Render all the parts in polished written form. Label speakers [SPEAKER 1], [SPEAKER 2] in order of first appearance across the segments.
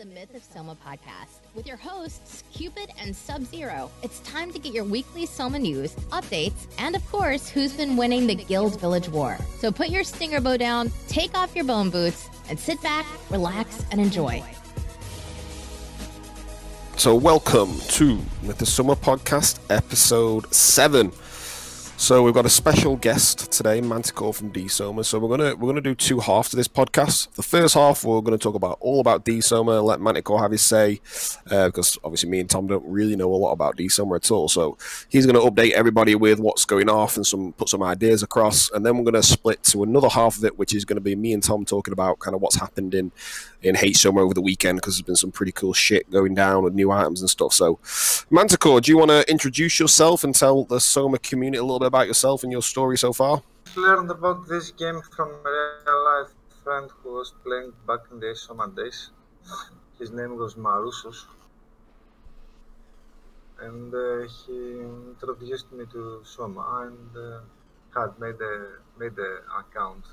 [SPEAKER 1] the Myth-of-Soma podcast with your hosts, Cupid and Sub-Zero. It's time to get your weekly Soma news, updates, and of course, who's been winning the Guild Village War. So put your stinger bow down, take off your bone boots, and sit back, relax, and enjoy.
[SPEAKER 2] So welcome to myth-of-soma podcast, episode 7. So we've got a special guest today, Manticore from D-Soma. So we're gonna do two halves to this podcast. The first half we're gonna talk all about D-Soma, let Manticore have his say, because obviously me and Tom don't really know a lot about D-Soma at all. So he's gonna update everybody with what's going off and put some ideas across, and then we're gonna split to another half of it, which is gonna be me and Tom talking about kind of what's happened in H-Soma over the weekend, because there's been some pretty cool shit going down with new items and stuff. So Manticore, do you want to introduce yourself and tell the Soma community a little bit about yourself and your story so far?
[SPEAKER 3] I learned about this game from a real-life friend who was playing back in the Soma days. His name was Marusos, and he introduced me to Soma and had made a account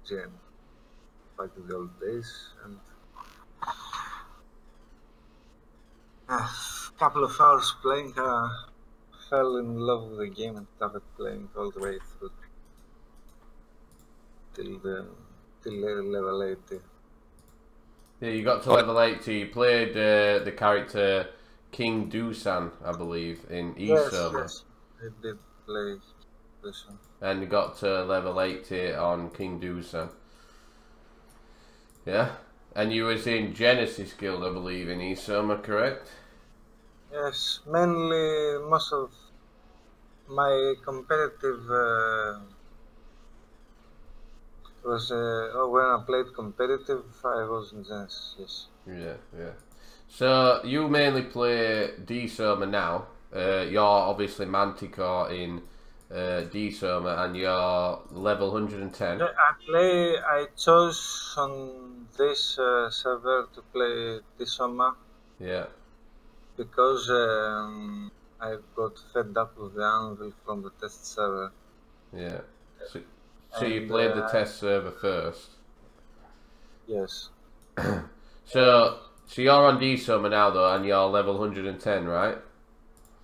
[SPEAKER 3] GM back in the old days, and a couple of hours playing, fell in love with the game and started playing all the way through till level 80.
[SPEAKER 4] Yeah, you got to level 80. You played the character King Dusan, I believe, in Soma.
[SPEAKER 3] Yes, I did play Dusan.
[SPEAKER 4] And you got to level 80 on King Dusan. Yeah? And you was in Genesis Guild, I believe, in Soma, correct?
[SPEAKER 3] Yes, mainly most of my competitive was when I played competitive, I was in Genesis, yes.
[SPEAKER 4] Yeah. So you mainly play D-Soma now. You're obviously Manticore in D-Soma, and you're level 110.
[SPEAKER 3] I chose on this server to play D-Soma.
[SPEAKER 4] Yeah.
[SPEAKER 3] Because I got fed up with the anvil from the test server.
[SPEAKER 4] Yeah. So you played the test server first?
[SPEAKER 3] Yes.
[SPEAKER 4] So you're on D-Soma now though, and you're level 110, right?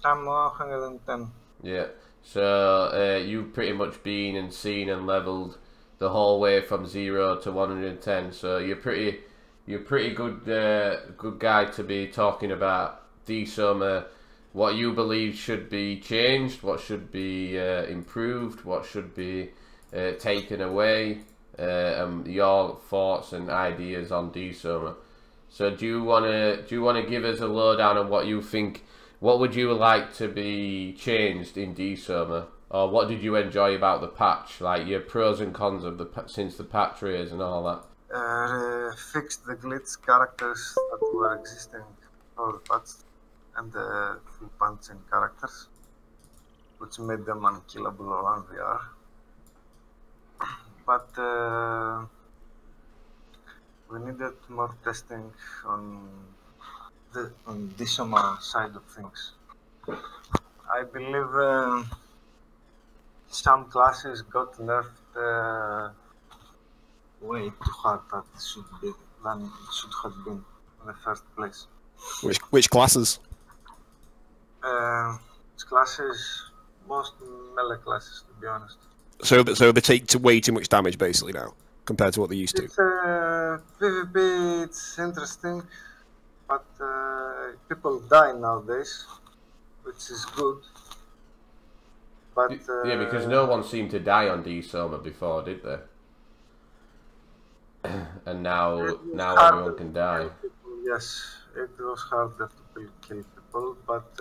[SPEAKER 3] I'm 110.
[SPEAKER 4] Yeah. So you've pretty much been and seen and leveled the whole way from 0 to 110. So you're pretty good good guy to be talking about D-Soma, what you believe should be changed, what should be improved, what should be taken away, your thoughts and ideas on D-Soma. So do you wanna give us a lowdown on what you think? What would you like to be changed in D-Soma, or what did you enjoy about the patch? Like your pros and cons of since the patch raise and all that.
[SPEAKER 3] Fixed the glitch characters that were existing for the patch, and the full punching characters, which made them unkillable or unVR. But we needed more testing on the D-Soma side of things. I believe some classes got nerfed way too hard than it should have been in the first place.
[SPEAKER 2] Which classes?
[SPEAKER 3] Classes, most melee classes, to be honest.
[SPEAKER 2] So they take way too much damage basically now compared to what they used to.
[SPEAKER 3] It's PvP. It's interesting, but people die nowadays, which is good. But
[SPEAKER 4] yeah, because no one seemed to die on D-Soma before, did they? And now everyone can die.
[SPEAKER 3] Yes, it was harder to kill people, but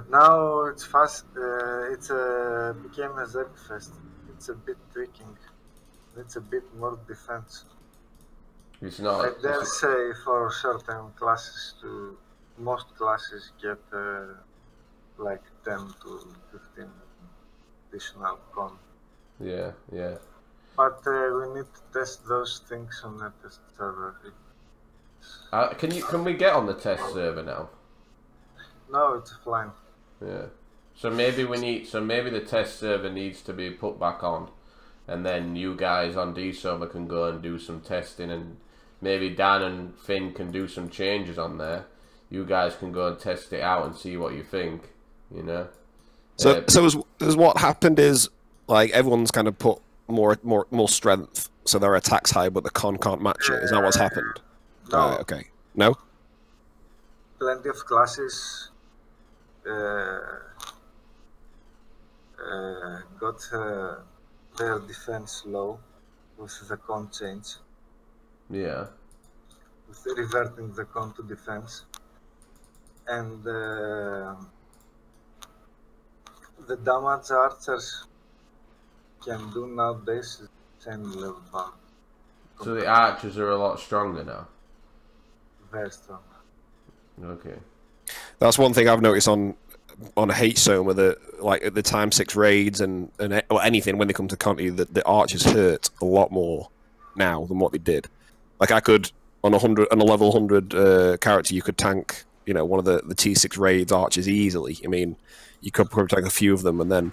[SPEAKER 3] now it's fast. It's became a Zergfest. It's a bit tricking. It's a bit more defense.
[SPEAKER 4] It's not.
[SPEAKER 3] I dare say for certain classes, most classes get like 10 to 15 additional con.
[SPEAKER 4] Yeah.
[SPEAKER 3] But we need to test those things on the test server.
[SPEAKER 4] Can we get on the test server now?
[SPEAKER 3] No, it's offline.
[SPEAKER 4] Yeah. So maybe the test server needs to be put back on, and then you guys on D-Soma can go and do some testing, and maybe Dan and Finn can do some changes on there. You guys can go and test it out and see what you think, you know.
[SPEAKER 2] So as what happened is, like, everyone's kind of put more strength, so their attack's high, but the con can't match it. Is that what's happened?
[SPEAKER 3] No.
[SPEAKER 2] Right, okay. No?
[SPEAKER 3] Plenty of classes got their defense low with the con change.
[SPEAKER 4] Yeah.
[SPEAKER 3] With reverting the con to defense. And the damage archers can do nowadays is same level bar.
[SPEAKER 4] So the archers are a lot stronger now?
[SPEAKER 3] Very strong.
[SPEAKER 4] Okay.
[SPEAKER 2] That's one thing I've noticed on H-Soma, that like at the time 6 raids and or anything when they come to Conti, that the archers hurt a lot more now than what they did. Like I could on a level 100 character, you could tank, you know, one of the T6 raids archers easily. I mean, you could probably tank a few of them, and then,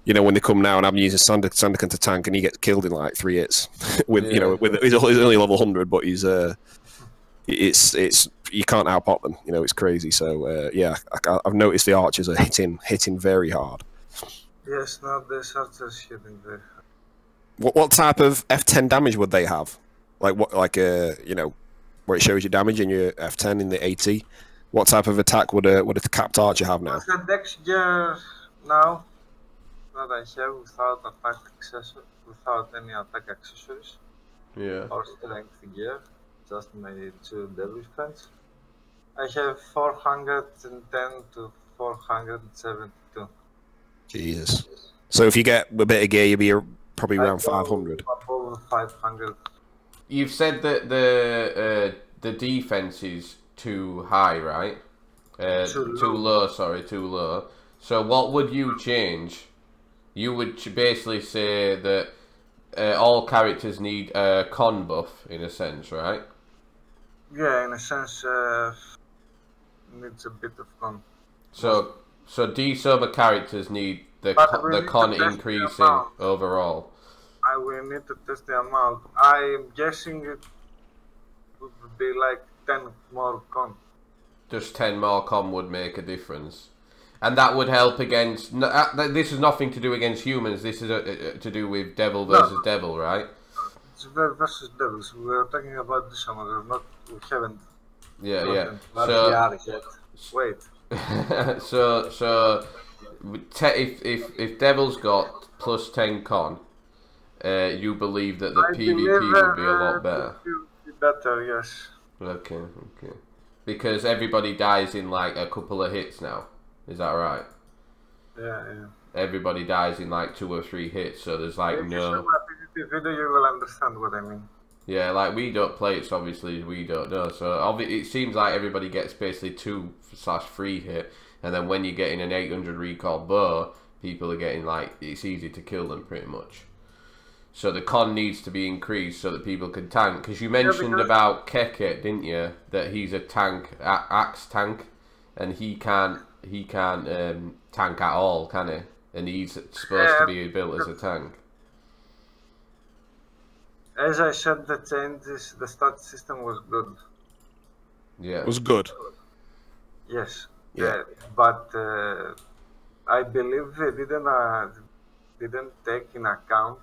[SPEAKER 2] you know, when they come now and I'm using Sandakan to tank, and he gets killed in like 3 hits with you know, with he's only level 100, but he's it's you can't outpot them. You know, it's crazy. So yeah, I've noticed the archers are hitting very hard.
[SPEAKER 3] Yes, now the archers hitting very hard.
[SPEAKER 2] What type of F10 damage would they have? Like what, like you know, where it shows your damage in your F10 in the AT? What type of attack would a capped archer have now?
[SPEAKER 3] The dex gear now that I have without attack accessory, without any attack accessories, or strength gear, just my 2 devil friends. I have 410 to 472.
[SPEAKER 2] Jesus. So if you get a bit of gear, you'll be probably around 500.
[SPEAKER 3] Above 500.
[SPEAKER 4] You've said that the defense is too high, right? Too low. Sorry, too low. So what would you change? You would basically say that all characters need a con buff, in a sense, right?
[SPEAKER 3] Yeah, in a sense, needs a bit of con.
[SPEAKER 4] So D-Soma characters need the con increasing overall.
[SPEAKER 3] I will need to test the amount. I'm guessing it would be like 10 more con.
[SPEAKER 4] Just 10 more con would make a difference. And that would help against... this is nothing to do against humans. This is to do with devil versus devil, right?
[SPEAKER 3] It's versus devils. We're talking about this one. We haven't...
[SPEAKER 4] Yeah.
[SPEAKER 3] Wait.
[SPEAKER 4] so if devil's got plus 10 con, you believe that the PvP would be a lot better?
[SPEAKER 3] Be better, yes.
[SPEAKER 4] Okay. Because everybody dies in like a couple of hits now. Is that right?
[SPEAKER 3] Yeah.
[SPEAKER 4] Everybody dies in like 2 or 3 hits, so there's like
[SPEAKER 3] If you see my PvP video, you will understand what I mean.
[SPEAKER 4] Yeah, like we don't play it, so obviously we don't know. So it seems like everybody gets basically 2/3 hit, and then when you're getting an 800 recall bow, people are getting like, it's easy to kill them pretty much. So the con needs to be increased so that people can tank. Because you mentioned about Keke, didn't you? That he's a tank, axe tank, and he can't tank at all, can he? And he's supposed to be built as a tank.
[SPEAKER 3] As I said, the changes, the stat system was good.
[SPEAKER 2] Yeah. It was good.
[SPEAKER 3] Yes.
[SPEAKER 2] Yeah.
[SPEAKER 3] But I believe they didn't take in account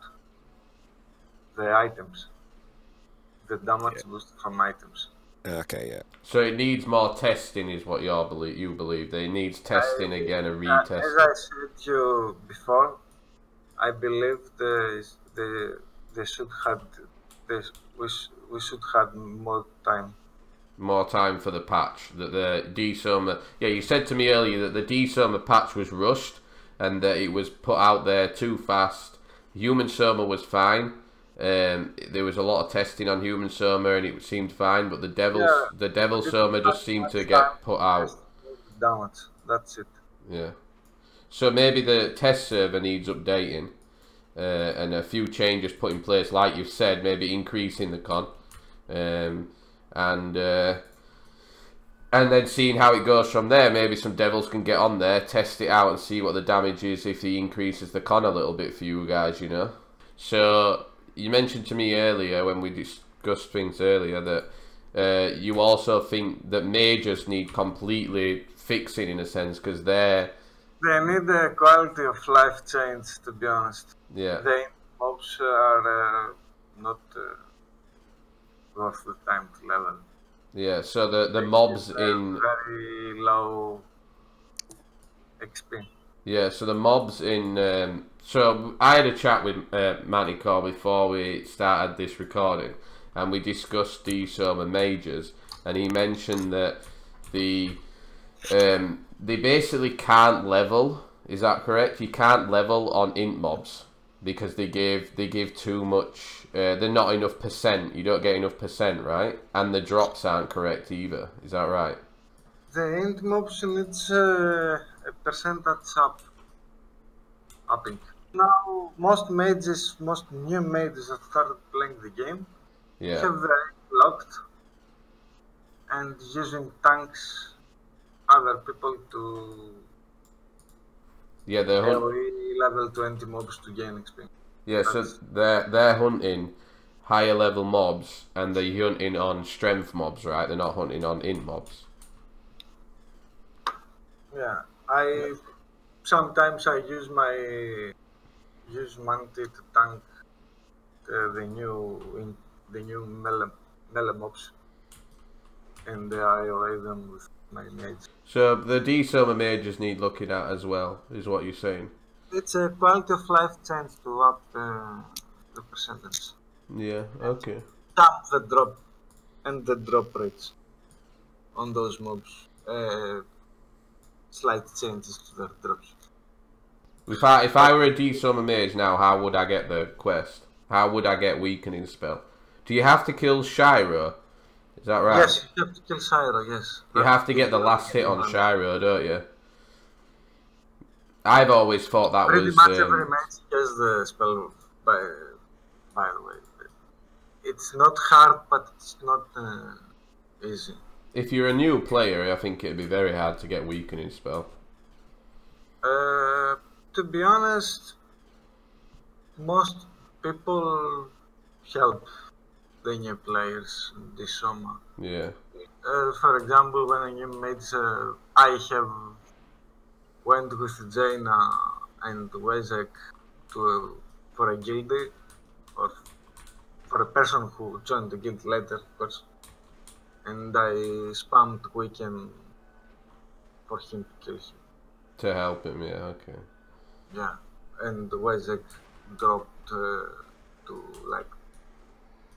[SPEAKER 3] the items, the damage boost from items.
[SPEAKER 2] Okay, yeah.
[SPEAKER 4] So it needs more testing, is what you believe. It needs testing again and retesting.
[SPEAKER 3] As I said to you before, I believe we should have more time.
[SPEAKER 4] More time for the patch. That the D-Soma... Yeah, you said to me earlier that the D-Soma patch was rushed and that it was put out there too fast. Human Soma was fine. There was a lot of testing on Human Soma and it seemed fine, but the Devil Soma just seemed to get put out.
[SPEAKER 3] Damage. That's it.
[SPEAKER 4] Yeah. So maybe the test server needs updating. And a few changes put in place, like you've said, maybe increasing the con, and then seeing how it goes from there. Maybe some devils can get on there, test it out, and see what the damage is if he increases the con a little bit for you guys, you know. So you mentioned to me earlier when we discussed things earlier that you also think that mages need completely fixing in a sense because they
[SPEAKER 3] need a quality of life change, to be honest.
[SPEAKER 4] Yeah.
[SPEAKER 3] The mobs are not worth the time to level.
[SPEAKER 4] Yeah, so the mobs in
[SPEAKER 3] very low XP.
[SPEAKER 4] Yeah, so the mobs in so I had a chat with Matty Tom before we started this recording, and we discussed D-Soma mages, and he mentioned that they basically can't level. Is that correct? You can't level on int mobs because they give too much. They're not enough percent. You don't get enough percent, right? And the drops aren't correct either. Is that right?
[SPEAKER 3] The int mobs needs a percentage upping. Now most new mages that started playing the game have the locked and using tanks other people to level 20 mobs to gain XP.
[SPEAKER 4] Yeah, so they're hunting higher level mobs and they're hunting on strength mobs, right? They're not hunting on int mobs.
[SPEAKER 3] Yeah, sometimes I use Manti to tank the new melee mobs, and I away them with my mage.
[SPEAKER 4] So the D-Soma mages need looking at as well, is what you're saying?
[SPEAKER 3] It's a quality of life change to up the percentage.
[SPEAKER 4] Yeah, okay.
[SPEAKER 3] Tap the drop and the drop rates on those mobs. Slight changes to their drops.
[SPEAKER 4] If I were a D-Soma mage now, how would I get the quest? How would I get weakening spell? Do you have to kill Shiro? Is that right?
[SPEAKER 3] Yes, you have to kill Shiro, yes.
[SPEAKER 4] You have to get the last hit on Shiro, don't you? I've always thought that
[SPEAKER 3] pretty
[SPEAKER 4] was...
[SPEAKER 3] much every mage has the spell, by the way. It's not hard, but it's not easy.
[SPEAKER 4] If you're a new player, I think it'd be very hard to get weakening spell.
[SPEAKER 3] To be honest, most people help the new players in this summer.
[SPEAKER 4] Yeah.
[SPEAKER 3] For example, when a new mage, I have went with Jaina and Wezek for a guildie, or for a person who joined the guild later, of course. And I spammed weekend for him to kill him.
[SPEAKER 4] To help him, yeah, okay.
[SPEAKER 3] Yeah, and Wezek dropped to like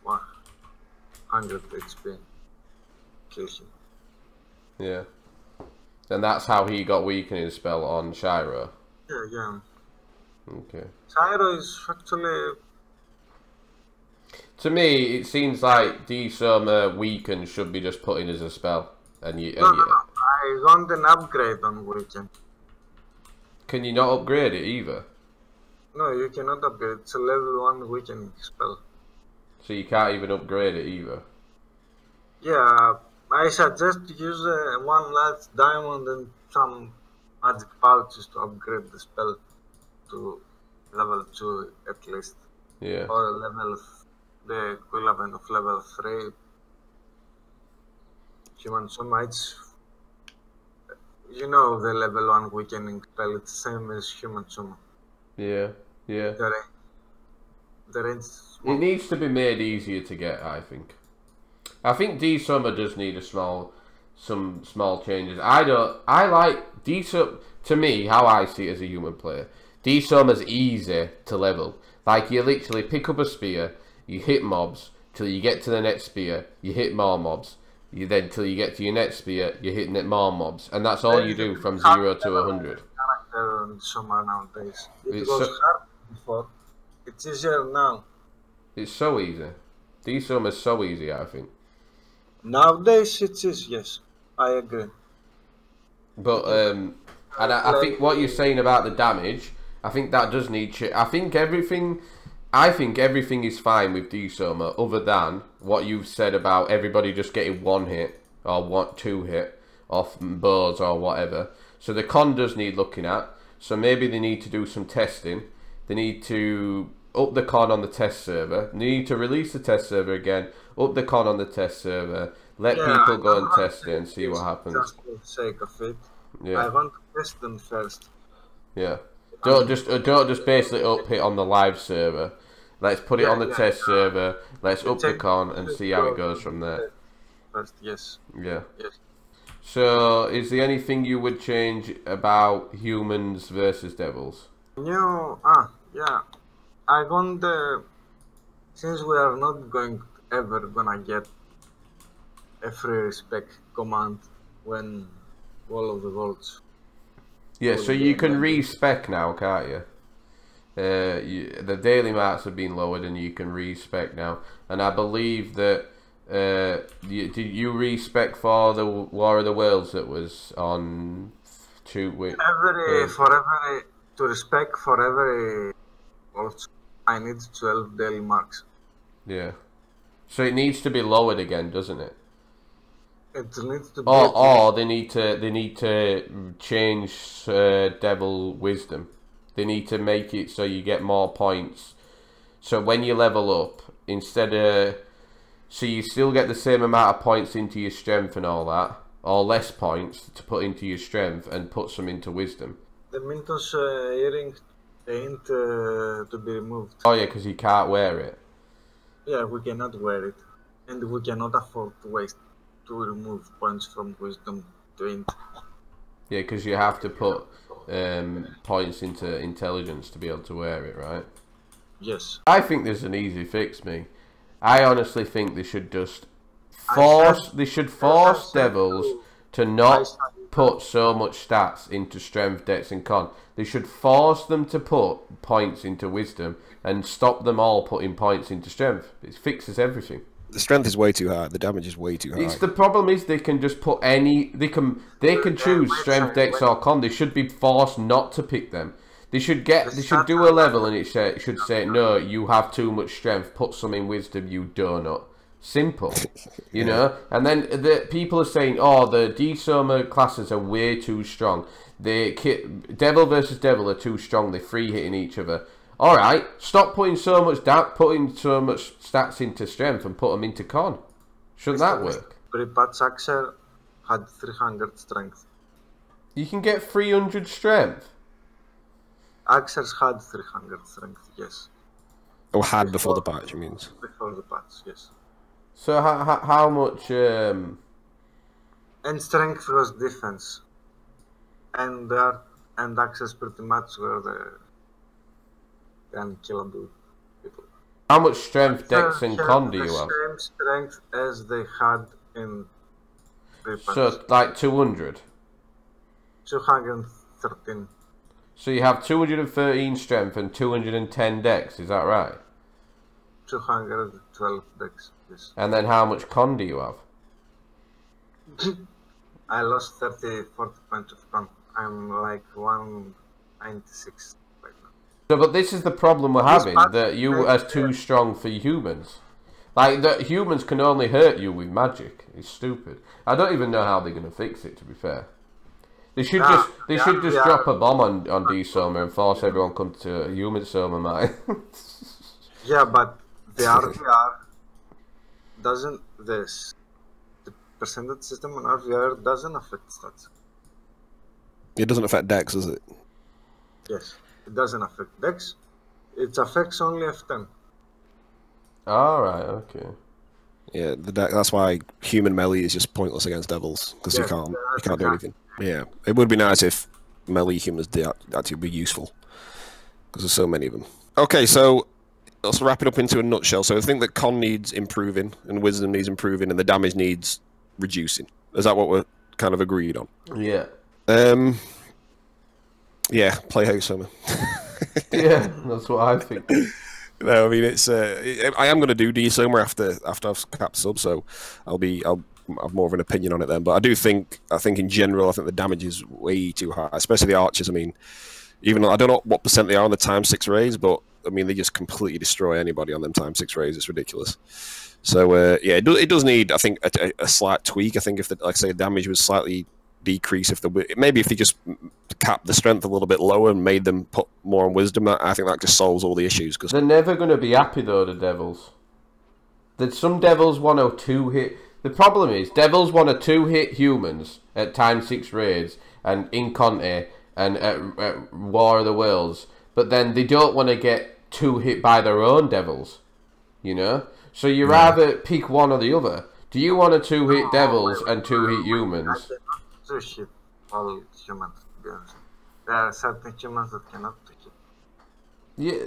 [SPEAKER 3] 100 HP. Kill him.
[SPEAKER 4] Yeah. And that's how he got weakening spell on Shiro.
[SPEAKER 3] Yeah.
[SPEAKER 4] Okay.
[SPEAKER 3] Shiro is actually...
[SPEAKER 4] To me, it seems like D-Soma weaken should be just put in as a spell. No,
[SPEAKER 3] I want an upgrade on weaken.
[SPEAKER 4] Can you not upgrade it either?
[SPEAKER 3] No, you cannot upgrade. It's a level 1 weakening spell.
[SPEAKER 4] So you can't even upgrade it either?
[SPEAKER 3] Yeah, I suggest use one large diamond and some magic pouches to upgrade the spell to level 2 at least.
[SPEAKER 4] Yeah.
[SPEAKER 3] Or the equivalent of level 3. Human Soma, it's... You know the level 1 weakening spell, it's the same as Human Soma.
[SPEAKER 4] Yeah.
[SPEAKER 3] The range...
[SPEAKER 4] It needs to be made easier to get, I think. I think D-Soma does need some small changes. I like D-Soma, to me, how I see it as a human player, D-Soma's easy to level. Like, you literally pick up a spear, you hit mobs, till you get to the next spear, you hit more mobs. Till you get to your next spear, you're hitting it more mobs. And that's all you do from 0 to 100.
[SPEAKER 3] Character in Soma nowadays. It was hard before. It's easier now.
[SPEAKER 4] It's so easy. D-Soma's so easy, I think.
[SPEAKER 3] Nowadays it is, yes. I agree.
[SPEAKER 4] But, and I think what you're saying about the damage, I think that does need... I think everything is fine with D-Soma, other than what you've said about everybody just getting 1 hit, or 2 hit, off bows or whatever. So the con does need looking at. So maybe they need to do some testing. They need to up the con on the test server. You need to release the test server again, up the con on the test server, let people go and test it and see what happens.
[SPEAKER 3] Just for the sake of it.
[SPEAKER 4] Yeah.
[SPEAKER 3] I want to test them first.
[SPEAKER 4] Yeah. Don't just basically up it on the live server. Let's put it on the test server. Let's up the con and see how it goes from there.
[SPEAKER 3] First, yes.
[SPEAKER 4] Yeah.
[SPEAKER 3] Yes.
[SPEAKER 4] So, is there anything you would change about humans versus devils?
[SPEAKER 3] Yeah. I want since we are not ever gonna get a free respect command when all of the worlds.
[SPEAKER 4] Yeah, so you can respec now, can't you? The daily marks have been lowered and you can respec now. And I believe that did you respec for the War of the Worlds that was on to respec for every world, I need 12 daily marks. Yeah. So it needs to be lowered again, doesn't it?
[SPEAKER 3] It needs to be.
[SPEAKER 4] Or they need to change Devil Wisdom. They need to make it so you get more points. So when you level up, instead of... So you still get the same amount of points into your strength and all that, or less points to put into your strength and put some into wisdom.
[SPEAKER 3] The Mintos earring ain't to be removed.
[SPEAKER 4] Oh yeah, because you can't wear it.
[SPEAKER 3] Yeah, we cannot wear it. And we cannot afford to remove points from wisdom to int.
[SPEAKER 4] Yeah, because you have to put points into intelligence to be able to wear it, right?
[SPEAKER 3] Yes.
[SPEAKER 4] I think there's an easy fix, me. I honestly think they should just force devils to not put so much stats into strength, dex and con. They should force them to put points into wisdom and stop them all putting points into strength. It fixes everything.
[SPEAKER 2] The strength is way too high. The damage is way too high.
[SPEAKER 4] The problem is they can just put any. They can choose strength, dex, or con. They should be forced not to pick them. They should do a level and it should say, no, you have too much strength. Put some in wisdom, you donut. Simple, you know. And then the people are saying, oh, the D-Soma classes are way too strong. Devil versus devil are too strong. They're free hitting each other. All right, stop putting so much stats into strength and put them into con. Shouldn't that work?
[SPEAKER 3] Pre-patch Axer had 300 strength.
[SPEAKER 4] You can get 300 strength.
[SPEAKER 3] Axers had 300 strength, yes.
[SPEAKER 2] Oh, had before the patch, it means.
[SPEAKER 3] Before the patch, yes.
[SPEAKER 4] So how much?
[SPEAKER 3] And strength was defense, and Axers pretty much were the unkillable people.
[SPEAKER 4] How much strength, dex, and con do you have?
[SPEAKER 3] The same strength as they had in pre-patch.
[SPEAKER 4] So like 200.
[SPEAKER 3] 213.
[SPEAKER 4] So you have 213 strength and 210 dex, is that right?
[SPEAKER 3] 212 dex, yes.
[SPEAKER 4] And then how much con do you have?
[SPEAKER 3] I lost 40 points of con. I'm like 196 right now.
[SPEAKER 4] So, but this is the problem we're having, that you are too strong for humans. Like, that humans can only hurt you with magic. It's stupid. I don't even know how they're going to fix it, to be fair. They should just drop a bomb on D-Soma and force everyone come to human Soma, mate.
[SPEAKER 3] Yeah, but the RVR doesn't. The percentage system on RVR doesn't affect stats.
[SPEAKER 2] It doesn't affect Dex, does it?
[SPEAKER 3] Yes, it doesn't affect Dex. It affects only F10.
[SPEAKER 4] Alright, okay.
[SPEAKER 2] Yeah, that's why human melee is just pointless against devils, because you can't do anything. Yeah, it would be nice if melee humans did actually be useful, because there's so many of them. Okay, so let's wrap it up into a nutshell. So I think that con needs improving, and wisdom needs improving, and the damage needs reducing. Is that what we're kind of agreed on?
[SPEAKER 4] Yeah.
[SPEAKER 2] Yeah, play Hosoma.
[SPEAKER 4] Yeah, that's what I think.
[SPEAKER 2] No, I mean I am going to do D-Soma after I've capped sub, so I'll have more of an opinion on it then. But I think in general, I think the damage is way too high, especially the archers. I mean, even though I don't know what percent they are on the ×6 raids, but I mean they just completely destroy anybody on them ×6 raids. It's ridiculous. So yeah, it does need, I think, a slight tweak. I think if like I say damage was slightly decrease if maybe if they just capped the strength a little bit lower and made them put more on wisdom. I think that just solves all the issues. Cause
[SPEAKER 4] they're never going to be happy though, the Devils. Some Devils want to 2-hit. The problem is Devils want to 2-hit humans at ×6 raids and in Conte and at War of the Worlds, but then they don't want to get 2-hit by their own Devils, you know. So you rather pick one or the other. Do you want to 2-hit Devils and 2-hit humans?
[SPEAKER 3] 2-hit all humans. There are certain humans that cannot 2-hit.
[SPEAKER 4] Yeah,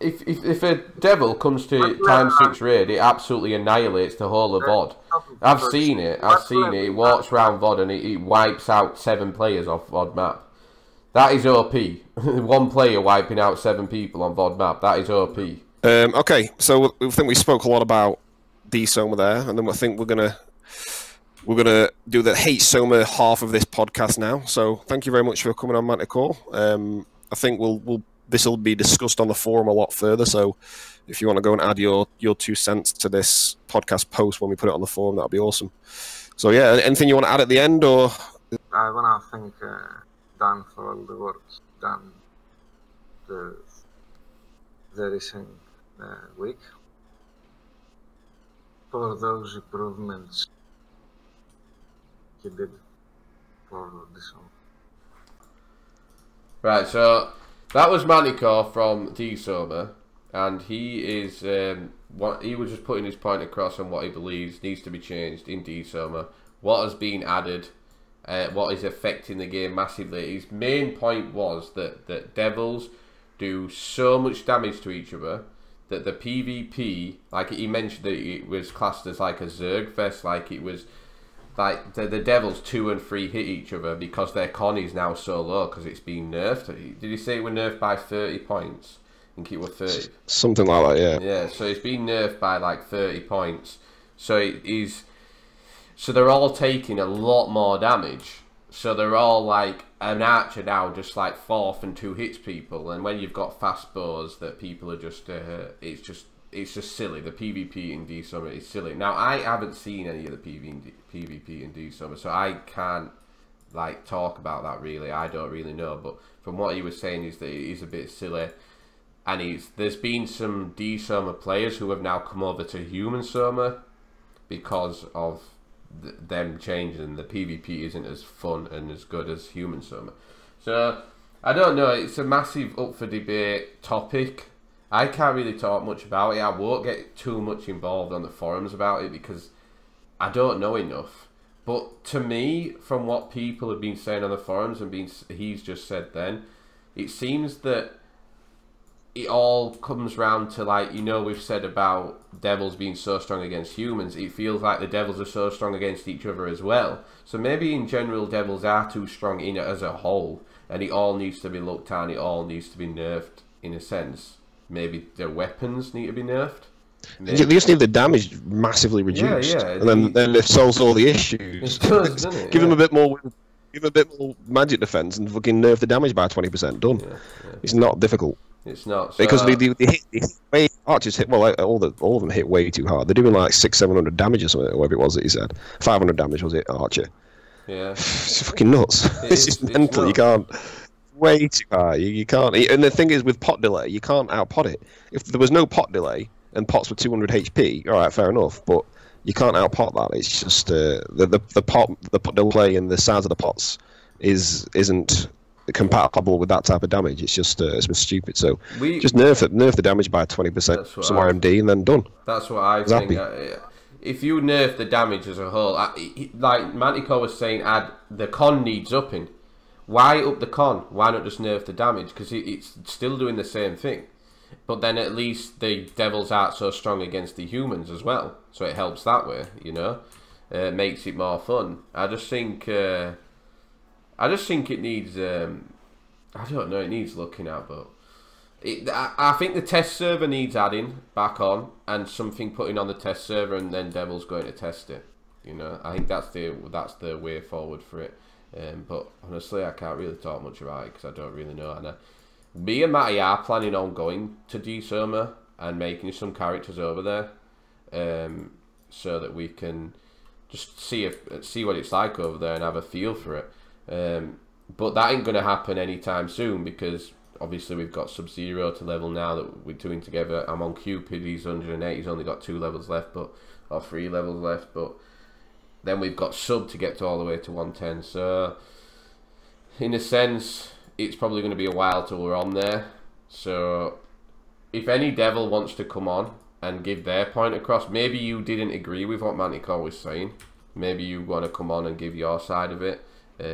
[SPEAKER 4] if a Devil comes to ×6 raid, it absolutely annihilates the whole of VOD. I've seen it. It walks around VOD and it wipes out 7 players off VOD map. That is OP. One player wiping out 7 people on VOD map. That is OP.
[SPEAKER 2] Okay, so I think we spoke a lot about D-Soma there, and then I think we're gonna do the Hate Soma half of this podcast now. So thank you very much for coming on, Matty Call. I think this will be discussed on the forum a lot further. So if you want to go and add your 2 cents to this podcast post when we put it on the forum, that'll be awesome. So yeah, anything you want to add at the end, or?
[SPEAKER 3] I want to thank Dan for all the work done the recent week, for those improvements he did for this one.
[SPEAKER 4] Right, so that was Manico from D-Soma, and he is he was just putting his point across on what he believes needs to be changed in D-Soma, what has been added, what is affecting the game massively. His main point was that Devils do so much damage to each other that the PvP, like he mentioned that it was classed as like a Zerg fest, like it was like the Devils 2 and 3 hit each other because their con is now so low because it's been nerfed. Did he say it was nerfed by 30 points? I think it was 30.
[SPEAKER 2] Something like that, yeah.
[SPEAKER 4] Yeah, so it's been nerfed by like 30 points. So so they're all taking a lot more damage. So they're all like an archer now, just like 4th and 2 hits people. And when you've got fast bows, that people are just it's just silly. The PvP in D-Soma is silly. Now I haven't seen any of the PvP in D-Soma, so I can't like talk about that really. I don't really know. But from what he was saying is that it is a bit silly. And there's been some D-Soma players who have now come over to Human Soma because of them changing. The PvP isn't as fun and as good as Human Soma. So I don't know, it's a massive up for debate topic. I can't really talk much about it. I won't get too much involved on the forums about it because I don't know enough. But to me, from what people have been saying on the forums and he's just said then, it seems that it all comes round to, like, you know, we've said about Devils being so strong against humans. It feels like the Devils are so strong against each other as well. So maybe in general Devils are too strong in it as a whole, and it all needs to be looked at and it all needs to be nerfed in a sense. Maybe their weapons need to be nerfed. Maybe.
[SPEAKER 2] They just need the damage massively reduced, and then it solves all the issues.
[SPEAKER 4] It does, doesn't it?
[SPEAKER 2] Give them a bit more. Give them a bit more magic defense and fucking nerf the damage by 20%. Done.
[SPEAKER 4] Yeah.
[SPEAKER 2] It's not difficult.
[SPEAKER 4] It's not, so
[SPEAKER 2] because they hit archers hit all of them hit way too hard. They're doing like 600-700 damage or something, or whatever it was that he said. 500 damage was it, Archer?
[SPEAKER 4] Yeah,
[SPEAKER 2] it's fucking nuts. It's just mental. You can't. Way too high. You can't. And the thing is, with pot delay, you can't outpot it. If there was no pot delay and pots were 200 HP, all right, fair enough. But you can't outpot that. It's just the pot delay and the size of the pots isn't compatible with that type of damage. It's just stupid. So just nerf the damage by 20%, some RMD, and then done.
[SPEAKER 4] That's what I think. If you nerf the damage as a whole, like Manticore was saying, the con needs upping. Why up the con? Why not just nerf the damage? Because it's still doing the same thing. But then at least the Devils aren't so strong against the humans as well. So it helps that way, you know. Makes it more fun. I just think it needs. I don't know. It needs looking at, but I think the test server needs adding back on and something putting on the test server, and then Devils going to test it. You know, I think that's the way forward for it. But honestly, I can't really talk much about it because I don't really know. And me and Matty are planning on going to D-Soma and making some characters over there, so that we can just see what it's like over there and have a feel for it. But that ain't going to happen anytime soon, because obviously we've got Sub-Zero to level now that we're doing together. I'm on Cupid, he's 108, he's only got 2 levels left, or 3 levels left, but then we've got Sub to get to all the way to 110. So in a sense, it's probably going to be a while till we're on there. So if any devil wants to come on and give their point across, maybe you didn't agree with what Matty Tom was saying, maybe you want to come on and give your side of it. I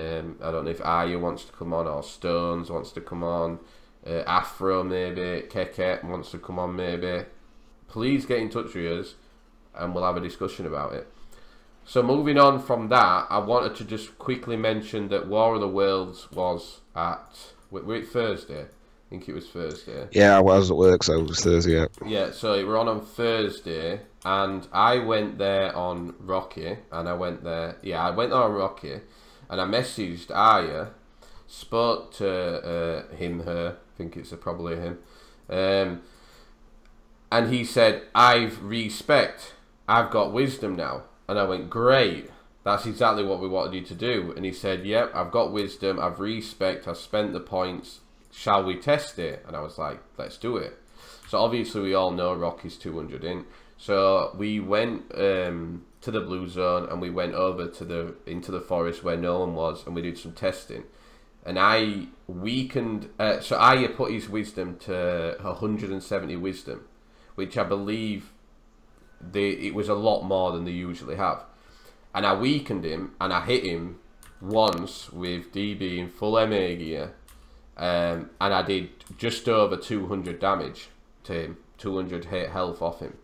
[SPEAKER 4] don't know if Aya wants to come on, or Stones wants to come on, Afro maybe, Keket wants to come on maybe. Please get in touch with us and we'll have a discussion about it. So moving on from that, I wanted to just quickly mention that War of the Worlds was at, were it Thursday? I think it was Thursday.
[SPEAKER 2] Yeah, I was at work, so it was Thursday, yeah.
[SPEAKER 4] Yeah, so we're on Thursday, and I went there on Rocky, and I went there on Rocky, and I messaged Aya, spoke to her, I think it's probably him, and he said, I've respect, I've got wisdom now. And I went, great, that's exactly what we wanted you to do. And he said, yep, I've got wisdom, I've respect, I've spent the points, shall we test it? And I was like, let's do it. So obviously we all know Rocky's 200 in. So we went to the blue zone, and we went over to into the forest where no one was, and we did some testing. And I weakened, so Aya put his wisdom to 170 wisdom, which I believe it was a lot more than they usually have. And I weakened him, and I hit him once with DB in full MA gear, and I did just over 200 damage to him, 200 hit health off him.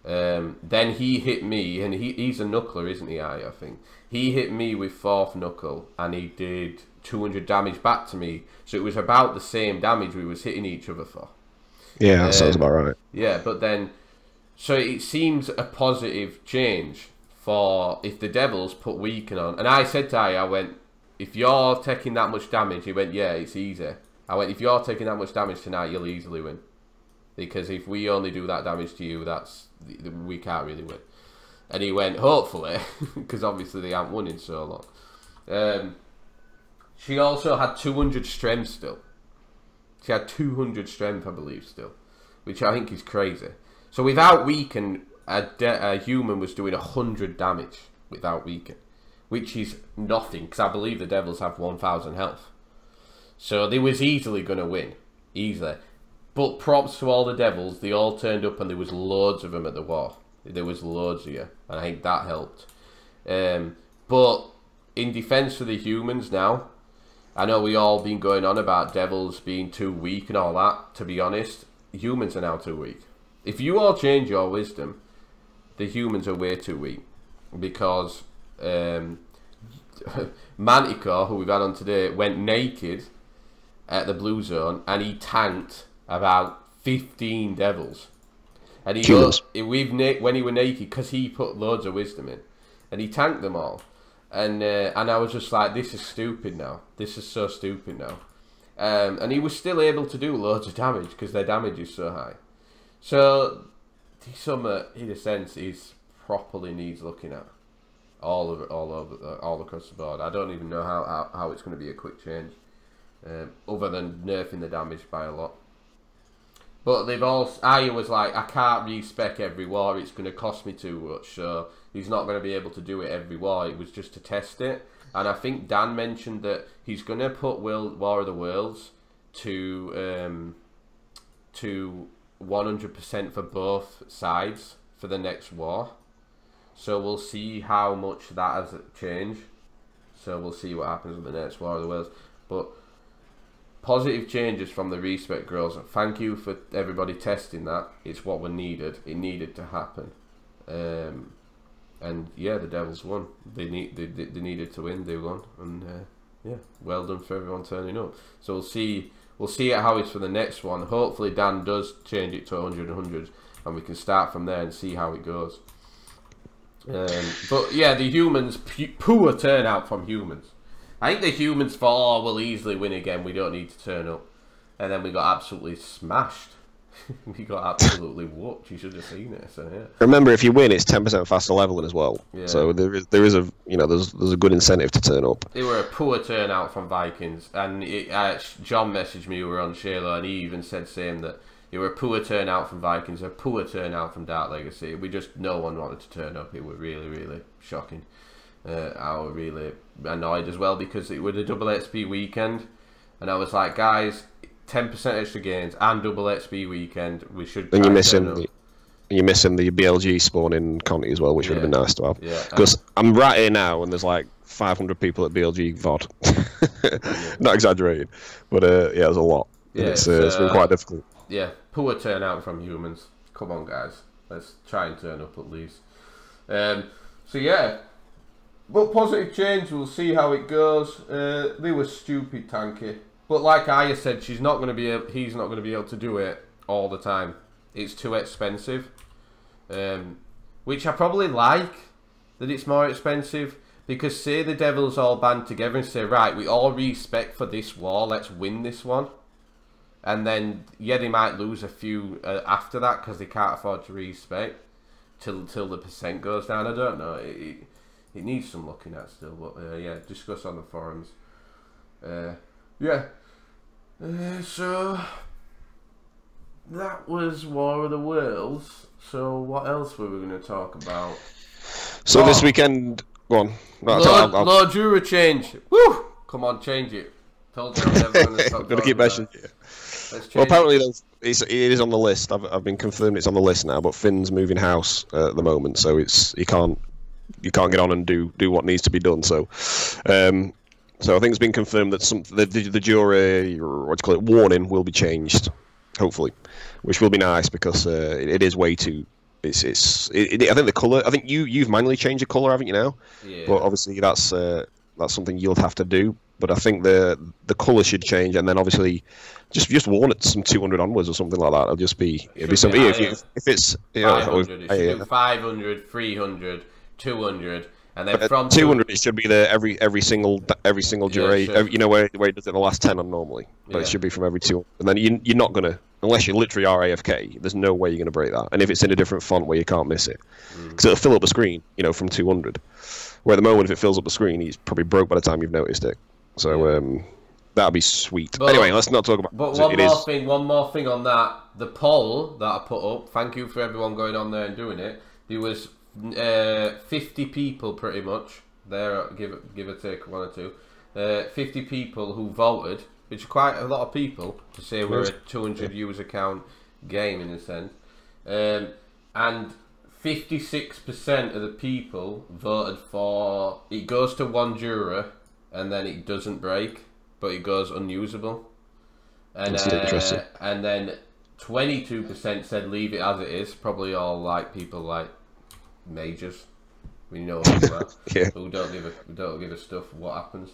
[SPEAKER 4] Then he hit me, and he's a knuckler, isn't he, I think. He hit me with 4th knuckle, and he did 200 damage back to me, so it was about the same damage we was hitting each other for.
[SPEAKER 2] Yeah, that sounds about right.
[SPEAKER 4] Yeah, but then, so it seems a positive change for if the Devils put weaken on. And I said to Aya, I went, if you're taking that much damage, he went, yeah, it's easy. I went, if you're taking that much damage tonight, you'll easily win. Because if we only do that damage to you, we can't really win. And he went, hopefully, because obviously they haven't won in so long. She also had 200 strength still. She had 200 strength, I believe, still. Which I think is crazy. So without weaken, a human was doing 100 damage without weaken, which is nothing, because I believe the Devils have 1,000 health. So they was easily going to win, easily. But props to all the Devils, they all turned up and there was loads of them at the war. There was loads here, and I think that helped. But in defence of the humans now, I know we all been going on about Devils being too weak and all that. To be honest, humans are now too weak. If you all change your wisdom, the humans are way too weak. Because Manticore, who we've had on today, went naked at the blue zone, and he tanked about 15 Devils. And when he were naked, because he put loads of wisdom in, and he tanked them all. And I was just like, this is stupid now. This is so stupid now. And he was still able to do loads of damage because their damage is so high. So, Summer, in a sense, is properly needs looking at. All across the board. I don't even know how it's going to be a quick change. Other than nerfing the damage by a lot. But they've all... Aya was like, I can't respec every war, it's going to cost me too much, so he's not going to be able to do it every war, it was just to test it. And I think Dan mentioned that he's going to put War of the Worlds to 100% for both sides for the next war. So we'll see how much that has changed. So we'll see what happens with the next War of the Worlds. But... positive changes from the respec girls. Thank you for everybody testing that. It's what we needed. It needed to happen. And yeah, the Devils won. They needed to win. They won. And yeah, well done for everyone turning up. So we'll see how it's for the next one. Hopefully Dan does change it to 100 and 100, and we can start from there and see how it goes. But yeah, the humans, poor turnout from humans. I think the humans thought, oh, we'll easily win again, we don't need to turn up. And then we got absolutely smashed. We got absolutely whooped. You should have seen it. So yeah.
[SPEAKER 2] Remember, if you win, it's 10% faster leveling as well.
[SPEAKER 4] Yeah.
[SPEAKER 2] So there is a there's a good incentive to turn up.
[SPEAKER 4] They were a poor turnout from Vikings, and John messaged me. We were on Shayla, and he even said same that it were a poor turnout from Vikings, a poor turnout from Dark Legacy. No one wanted to turn up. It was really, really shocking. I was really annoyed as well because it was a double XP weekend, and I was like, guys, 10% extra gains and double XP weekend. We should.
[SPEAKER 2] And you're missing the BLG spawn in Conti as well, which would have been nice to have.
[SPEAKER 4] Yeah.
[SPEAKER 2] Because I'm right here now, and there's like 500 people at BLG VOD. Not exaggerating, but yeah, there's a lot. Yeah, it's been quite difficult.
[SPEAKER 4] Yeah, poor turnout from humans. Come on, guys, let's try and turn up at least. So yeah. But positive change, we'll see how it goes. They were stupid tanky. But like Aya said, he's not going to be able to do it all the time. It's too expensive. Which I probably like, that it's more expensive. Because say the Devils all band together and say, right, we all respec for this war, let's win this one. And then, yeah, they might lose a few after that because they can't afford to respec till the percent goes down. I don't know. It needs some looking at still, but yeah, discuss on the forums. Yeah. So that was War of the Worlds. So what else were we going to talk about?
[SPEAKER 2] So this weekend, go on. No,
[SPEAKER 4] Lord Jura change. Woo! Come on, change it. Told you I'm never going to stop.
[SPEAKER 2] Got to keep mentioning it. Well, apparently it is on the list. I've been confirmed it's on the list now. But Finn's moving house at the moment, so you can't get on and do what needs to be done. So, so I think it's been confirmed that the jury, or what do you call it, warning will be changed, hopefully, which will be nice because it is way too. I think the colour. I think you've manually changed the colour, haven't you now?
[SPEAKER 4] Yeah.
[SPEAKER 2] But obviously that's something you'll have to do. But I think the colour should change, and then obviously just warn it some 200 onwards or something like that. It'll be something. If it's
[SPEAKER 4] 500, it should be 500, 300, 200, and then from
[SPEAKER 2] 200 it should be there every single jury.
[SPEAKER 4] Sure.
[SPEAKER 2] You know where it does it the last 10 on normally, but it should be from every 200. And then you're not gonna, unless you literally are AFK. There's no way you're gonna break that. And if it's in a different font where you can't miss it, because it'll fill up the screen, from 200. Where at the moment, if it fills up the screen, he's probably broke by the time you've noticed it. So that'd be sweet. But anyway, let's not talk about.
[SPEAKER 4] But one more thing on that. The poll that I put up. Thank you for everyone going on there and doing it. There was 50 people pretty much there. Give or take one or two. 50 people who voted, which are quite a lot of people to say we're a 200 user count game in a sense. And 56% of the people voted for it goes to one juror. And then it doesn't break, but it goes unusable. And and then 22% said leave it as it is. Probably all like people like majors, we know who don't give a stuff what happens.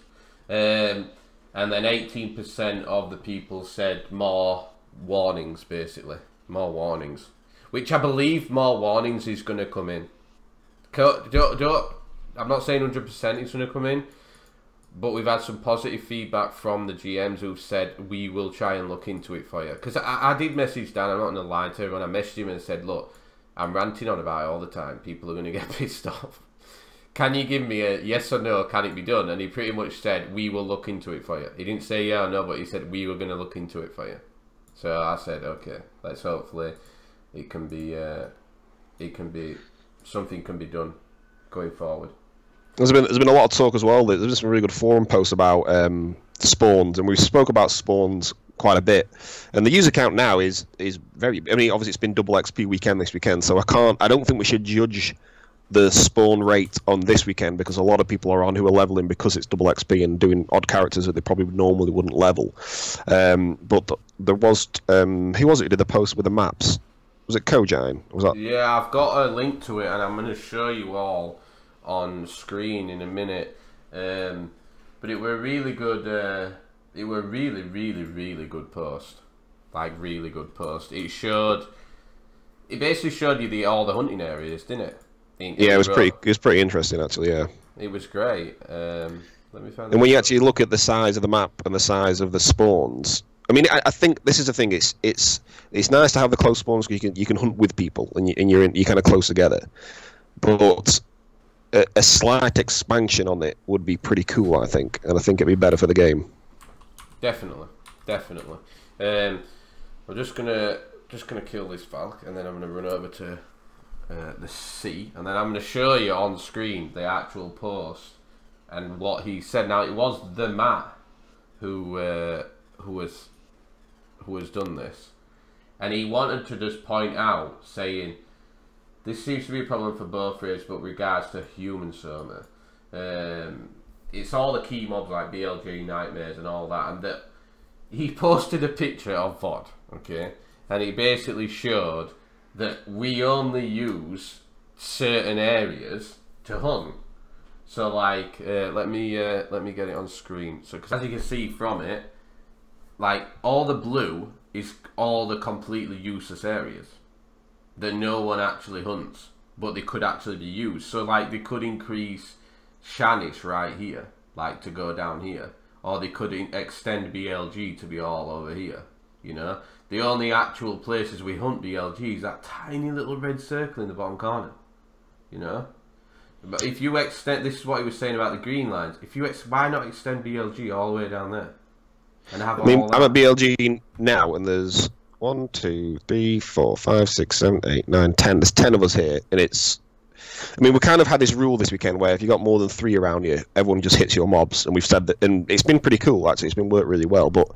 [SPEAKER 4] And then 18% of the people said more warnings, basically more warnings, which I believe more warnings is going to come in. I'm not saying 100% it's going to come in. But we've had some positive feedback from the GMs who've said we will try and look into it for you. Because I did message Dan, I'm not going to lie to everyone, I messaged him and said, look, I'm ranting on about it all the time. People are going to get pissed off. Can you give me a yes or no, can it be done? And he pretty much said, we will look into it for you. He didn't say yeah or no, but he said, we were going to look into it for you. So I said, okay, let's hopefully it can be something can be done going forward.
[SPEAKER 2] There's been a lot of talk as well. There's been some really good forum posts about spawns, and we spoke about spawns quite a bit. And the user count now is very. I mean, obviously it's been double XP weekend this weekend, so I don't think we should judge the spawn rate on this weekend because a lot of people are on who are leveling because it's double XP and doing odd characters that they probably normally wouldn't level. But there was who was it who did the post with the maps? Was it Kojine? Was that?
[SPEAKER 4] Yeah, I've got a link to it, and I'm going to show you all on screen in a minute. But it were really good. It were really good post. Like really good post. It basically showed you all the hunting areas, didn't it?
[SPEAKER 2] Yeah, it was pretty interesting actually. Yeah,
[SPEAKER 4] it was great. Let me find.
[SPEAKER 2] And when you actually look at the size of the map and the size of the spawns, I mean, I think this is the thing. It's nice to have the close spawns because you can hunt with people and you're kind of close together. But a slight expansion on it would be pretty cool, I think, and I think it'd be better for the game.
[SPEAKER 4] Definitely. I'm just gonna kill this Valk, and then I'm gonna run over to the sea, and then I'm gonna show you on screen the actual post and what he said. Now it was the Matt who has done this, and he wanted to just point out, saying this seems to be a problem for both raids, but regards to human soma, it's all the key mobs like BLG, nightmares, and all that, and that he posted a picture of VOD, okay, and he basically showed that we only use certain areas to hunt. So like, let me get it on screen. So, because as you can see from it, like all the blue is all the completely useless areas that no one actually hunts, but they could actually be used. So like they could increase Shanish right here, like to go down here, or they could extend BLG to be all over here. You know, the only actual places we hunt BLG is that tiny little red circle in the bottom corner. You know, but if you extend, this is what he was saying about the green lines. If you why not extend BLG all the way down there and have? I mean,
[SPEAKER 2] I'm at BLG now, and there's 1, 2, 3, 4, 5, 6, 7, 8, 9, 10. There's 10 of us here, and it's. I mean, we kind of had this rule this weekend where if you got more than 3 around you, everyone just hits your mobs, and we've said that, and it's been pretty cool actually. It's been worked really well, but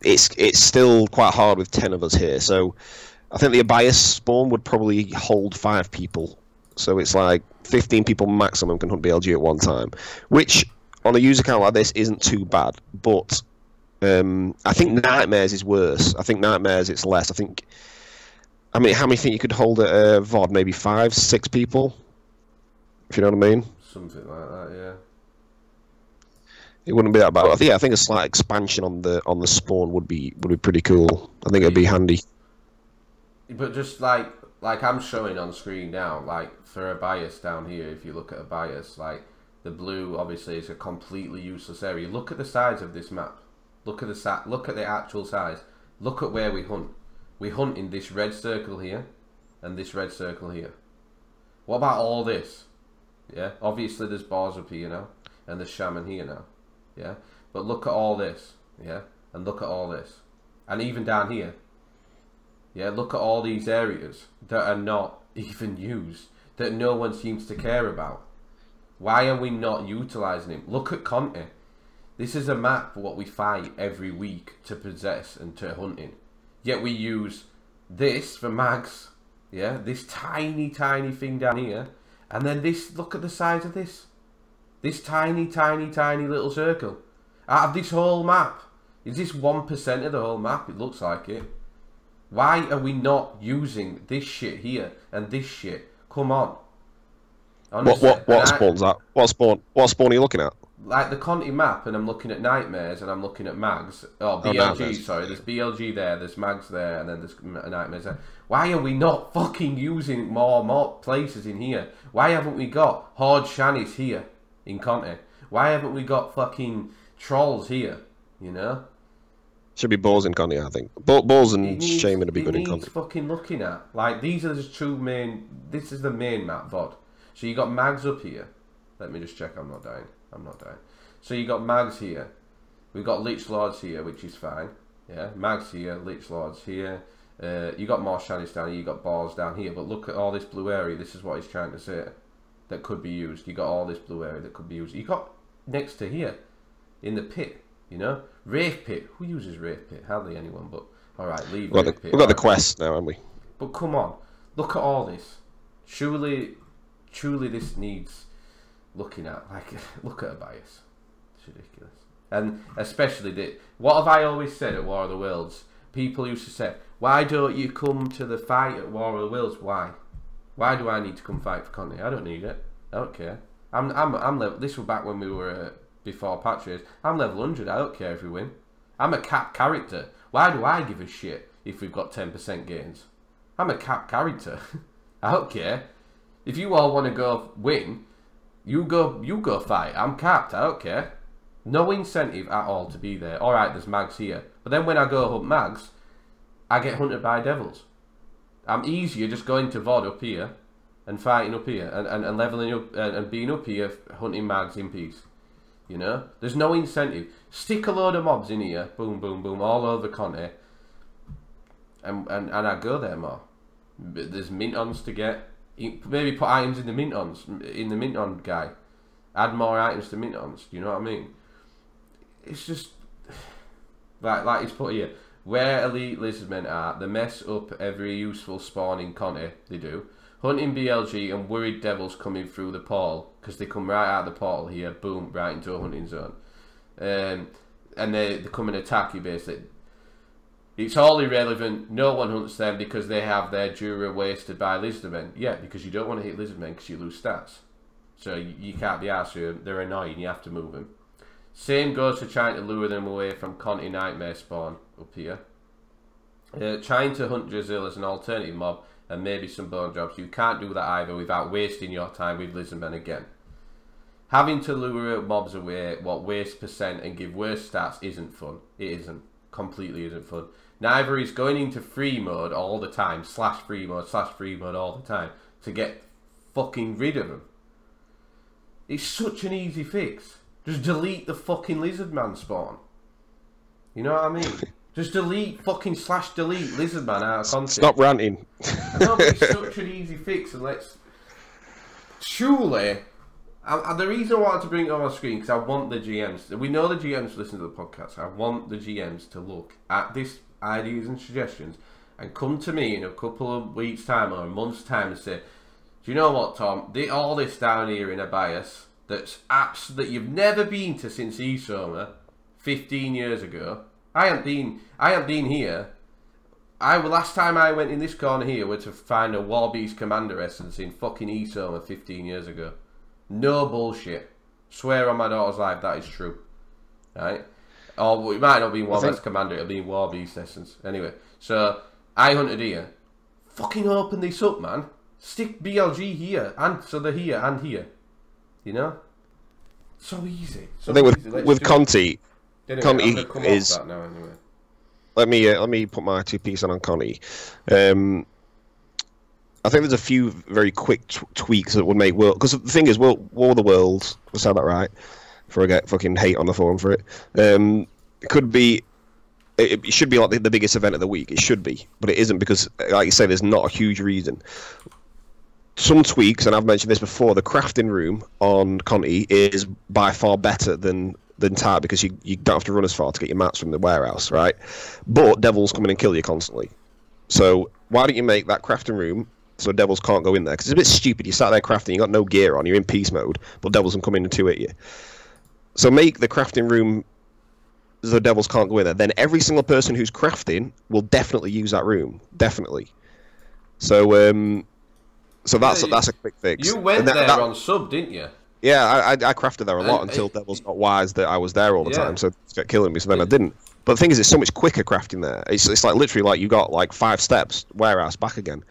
[SPEAKER 2] it's still quite hard with 10 of us here. So I think the Abias spawn would probably hold 5 people. So it's like 15 people maximum can hunt BLG at one time, which on a user account like this isn't too bad. But I think Nightmares is worse. I think Nightmares it's less. I mean, how many think you could hold at VOD? Maybe 5, 6 people, if you know what I mean.
[SPEAKER 4] Something like that, yeah.
[SPEAKER 2] It wouldn't be that bad. Yeah, I think a slight expansion on the spawn would be pretty cool. I think it'd be handy.
[SPEAKER 4] But just like I'm showing on screen now, like for a bias down here, if you look at a bias, like the blue obviously is a completely useless area. Look at the size of this map. Look at the actual size. Look at where we hunt. We hunt in this red circle here and this red circle here. What about all this? Yeah, obviously there's bars up here now and there's shaman here now. Yeah, but look at all this. Yeah, and look at all this, and even down here. Yeah, look at all these areas that are not even used, that no one seems to care about. Why are we not utilising him? Look at Conte. This is a map for what we fight every week to possess and to hunt in. Yet we use this for mags. Yeah, this tiny thing down here. And then this, look at the size of this. This tiny little circle. Out of this whole map. Is this 1% of the whole map? It looks like it. Why are we not using this shit here and this shit? Come on. Honestly,
[SPEAKER 2] what spawn's that? What spawn are you looking at?
[SPEAKER 4] Like the Conti map, and I'm looking at Nightmares, and I'm looking at Mags. Oh, BLG, sorry. There's BLG there, there's Mags there, and then there's Nightmares there. Why are we not fucking using more places in here? Why haven't we got Horde Shanies here in Conti? Why haven't we got fucking Trolls here, you know?
[SPEAKER 2] Should be Balls in Conti, I think. Balls and Shaman would be good in Conti.
[SPEAKER 4] It needs fucking looking at. Like, these are the two main... This is the main map, VOD. So you got Mags up here. Let me just check I'm not dying. I'm not dying. So you got Mags here. We've got Lich Lords here, which is fine. Yeah, Mags here, Lich Lords here. You got more Shanies down here, you got Balls down here. But look at all this blue area. This is what he's trying to say. That could be used. You got all this blue area that could be used. You got next to here, in the pit, you know? Wraith Pit. Who uses Wraith Pit? Hardly anyone, but... Alright, leave Wraith Pit.
[SPEAKER 2] We've got the quest now, haven't we?
[SPEAKER 4] But come on. Look at all this. Truly this needs... looking at, like, look at a bias. It's ridiculous. And especially what have I always said at War of the Worlds? People used to say, why don't you come to the fight at War of the Worlds? Why do I need to come fight for Conti? I don't need it. I don't care. I'm level. This was back when we were before patch race. I'm level 100. I don't care if we win. I'm a cap character. Why do I give a shit if we've got 10% gains? I'm a cap character. I don't care. If you all want to go win, you go fight. I'm capped. I don't care. No incentive at all to be there. Alright, there's Mags here. But But then when I go hunt mags, I get hunted by devils. I'm easier just going to VOD up here and fighting up here and leveling up and being up here hunting mags in peace. You know? There's no incentive. Stick a load of mobs in here, boom, boom, boom, all over Conti, and I go there more. There's mint-ons to get. Maybe put items in the mint-ons, in the mint-on guy. Add more items to mint-ons, you know what I mean? It's just... Like it's put here. Where elite lizardmen are, they mess up every useful spawn in Conti, they do. Hunting BLG and worried devils coming through the portal, because they come right out of the portal here, boom, right into a hunting zone. And they come and attack you, basically. It's all irrelevant, no one hunts them because they have their Jura wasted by lizardmen. Yeah, because you don't want to hit lizardmen because you lose stats. So you can't be arsed with them, they're annoying, you have to move them. Same goes for trying to lure them away from Conti Nightmare spawn up here. Trying to hunt Jazil as an alternative mob and maybe some bone drops. You can't do that either without wasting your time with lizardmen again. Having to lure mobs away, waste percent and give worse stats isn't fun. It isn't. Completely isn't fun. Neither is going into free mode all the time, /free mode all the time, to get fucking rid of them. It's such an easy fix. Just delete the fucking lizardman spawn. You know what I mean? Just delete fucking /delete lizardman out of content.
[SPEAKER 2] Stop ranting.
[SPEAKER 4] I know, but it's such an easy fix, and let's... Surely... the reason I wanted to bring it on my screen, because I want the GMs... We know the GMs listen to the podcast. I want the GMs to look at this ideas and suggestions and come to me in a couple of weeks' time or a month's time and say, do you know what, Tom? All this down here in a bias that's apps that you've never been to since myth-of-soma 15 years ago. I haven't been here. Last time I went in this corner here was to find a Warbeast Commander essence in fucking myth-of-soma 15 years ago. No bullshit. Swear on my daughter's life that is true. Right? Or it might not be Warbeast Commander, it'll be Warbeast essence. Anyway, so I hunted here. Fucking open this up, man. Stick BLG here, and so they're here and here. You know? So easy. So
[SPEAKER 2] I think
[SPEAKER 4] easy.
[SPEAKER 2] with Conti,
[SPEAKER 4] Anyway,
[SPEAKER 2] Conti is...
[SPEAKER 4] Now, anyway.
[SPEAKER 2] Let me put my 2 piece on Conti. I think there's a few very quick tweaks that would make world... Because the thing is, War of the Worlds, I said that right, before I get fucking hate on the forum for it. It could be... It should be like the biggest event of the week. It should be. But it isn't because, like you say, there's not a huge reason. Some tweaks, and I've mentioned this before, the crafting room on Conti is by far better than Tart because you don't have to run as far to get your mats from the warehouse, right? But devils come in and kill you constantly. So why don't you make that crafting room so devils can't go in there? Because it's a bit stupid. You sat there crafting, you got no gear on, you're in peace mode, but devils can come in and two-hit you. So make the crafting room so the devils can't go in there. Then every single person who's crafting will definitely use that room. Definitely. So that's a quick fix.
[SPEAKER 4] You went there on sub, didn't you?
[SPEAKER 2] Yeah, I crafted there a lot until devils got wise that I was there all the time, so they kept killing me. So then I didn't. But the thing is, it's so much quicker crafting there. It's like literally like you got like 5 steps, warehouse back again.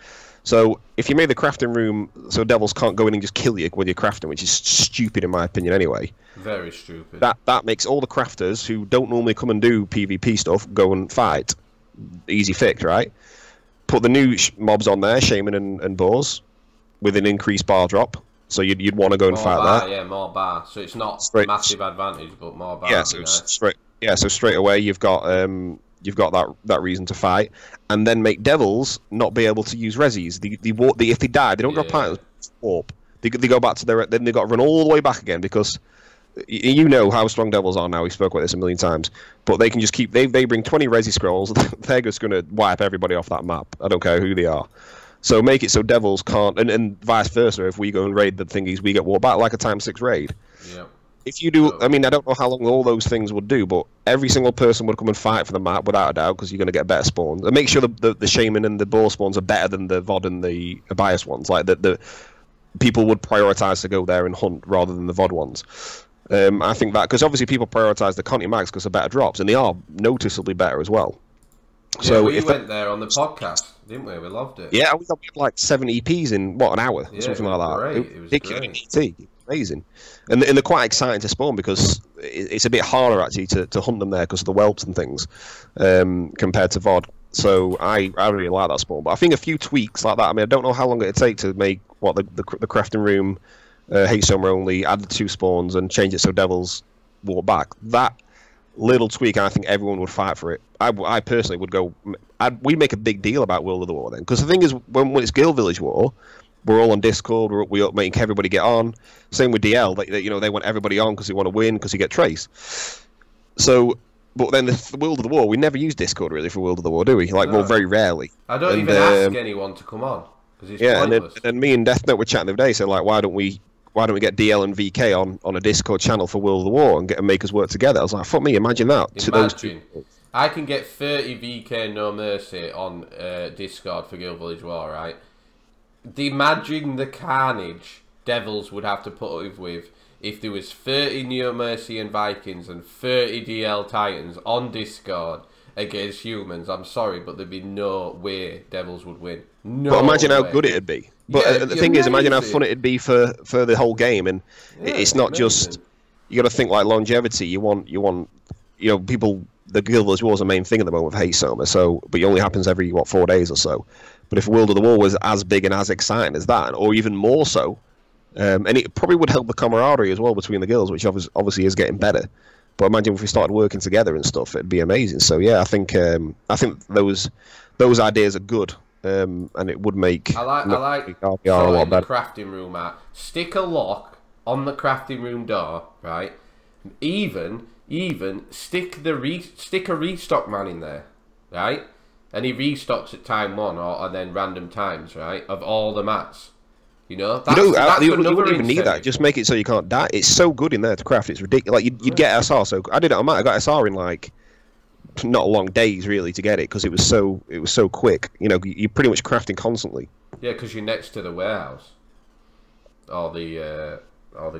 [SPEAKER 2] So if you made the crafting room so devils can't go in and just kill you when you're crafting, which is stupid in my opinion anyway.
[SPEAKER 4] Very stupid.
[SPEAKER 2] That makes all the crafters who don't normally come and do PvP stuff go and fight. Easy fix, right? Put the new mobs on there, shaman and boars, with an increased bar drop. So you'd want to go and
[SPEAKER 4] more
[SPEAKER 2] fight
[SPEAKER 4] bar,
[SPEAKER 2] there.
[SPEAKER 4] Yeah, more bar. So it's not massive advantage, but more bar.
[SPEAKER 2] Yeah, so straight away you've got that reason to fight, and then make devils not be able to use resis. If they die, they don't drop items. Warp. They go back to their. Then they got to run all the way back again because you know how strong devils are now. We spoke about this a million times, but they can just keep. They bring 20 resi scrolls. They're just going to wipe everybody off that map. I don't care who they are. So make it so devils can't, and vice versa. If we go and raid the thingies, we get walked back like a ×6 raid.
[SPEAKER 4] Yeah.
[SPEAKER 2] If you do, I mean, I don't know how long all those things would do, but every single person would come and fight for the map without a doubt because you're going to get better spawns. And make sure the shaman and the boar spawns are better than the VOD and the bias ones. Like the people would prioritize to go there and hunt rather than the VOD ones. I think that because obviously people prioritize the Conti mags because they're better drops, and they are noticeably better as well.
[SPEAKER 4] Yeah,
[SPEAKER 2] so
[SPEAKER 4] we went there on the podcast, didn't we? We loved it.
[SPEAKER 2] Yeah, we got like 7 EPs in what, an hour,
[SPEAKER 4] Yeah,
[SPEAKER 2] something like that.
[SPEAKER 4] Great. It was great.
[SPEAKER 2] amazing, and they're quite exciting to spawn because it's a bit harder actually to hunt them there because of the whelps and things compared to VOD. So I really like that spawn, but I think a few tweaks like that. I mean, I don't know how long it'd take to make the crafting room hate-soma only, add the 2 spawns and change it so devils walk back. That little tweak, I think everyone would fight for it. I personally would go. We'd make a big deal about World of the War then, because the thing is, when it's Guild Village War, we're all on Discord. We make everybody get on. Same with DL. They want everybody on because they want to win because you get trace. So. But then the World of the War, we never use Discord really for World of the War, do we? Like, well, very rarely.
[SPEAKER 4] I don't even ask anyone to come on because it's pointless.
[SPEAKER 2] And then me and Death Note were chatting the other day, so like, why don't we get DL and VK on a Discord channel for World of the War and make us work together? I was like, fuck me, imagine that.
[SPEAKER 4] Imagine. I can get 30 VK No Mercy on Discord for Guild Village War, right? Imagine the carnage Devils would have to put up with if there was 30 Neo Mercy and Vikings and 30 DL Titans on Discord against humans. I'm sorry, but there'd be no way Devils would win. No
[SPEAKER 2] But imagine
[SPEAKER 4] way.
[SPEAKER 2] how good it'd be. But the thing is, imagine how fun it'd be for the whole game. And it's not just... You got to think like longevity. You want people... The Guild Wars War is the main thing at the moment with hate-soma, but it only happens every, 4 days or so. But if World of the War was as big and as exciting as that, or even more so, and it probably would help the camaraderie as well between the guilds, which obviously is getting better. But imagine if we started working together and stuff, it'd be amazing. So yeah, I think those ideas are good, and it would make
[SPEAKER 4] I like
[SPEAKER 2] RPR a lot better.
[SPEAKER 4] The crafting room at stick a lock on the crafting room door, right? Even stick a restock man in there, right? And he restocks at time 1 or then random times, right? Of all the mats. You wouldn't even need that. Just make it so you can't die. It's so good in there to craft. It's ridiculous. Like you'd get SR. So I did it on Matt. I got SR in like not long days really to get it because it was so quick. You're pretty much crafting constantly. Yeah, because you're next to the warehouse, or the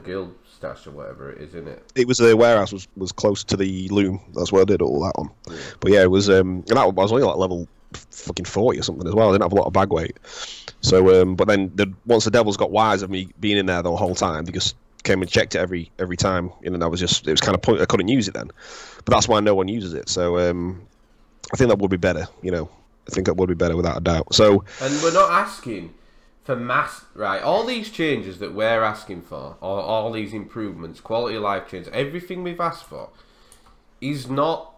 [SPEAKER 4] guild stash or whatever it is, isn't it?
[SPEAKER 2] It was the warehouse was close to the loom. That's where I did all that on. Yeah. But yeah, it was and that I was only like level fucking 40 or something as well. I didn't have a lot of bag weight. So, but then once the Devils got wise of me being in there the whole time, they just came and checked it every time, and it was kind of point. I couldn't use it then, but that's why no one uses it. So, I think that would be better. I think that would be better without a doubt. So,
[SPEAKER 4] and we're not asking for mass, right? All these changes that we're asking for, or all these improvements, quality of life changes, everything we've asked for, is not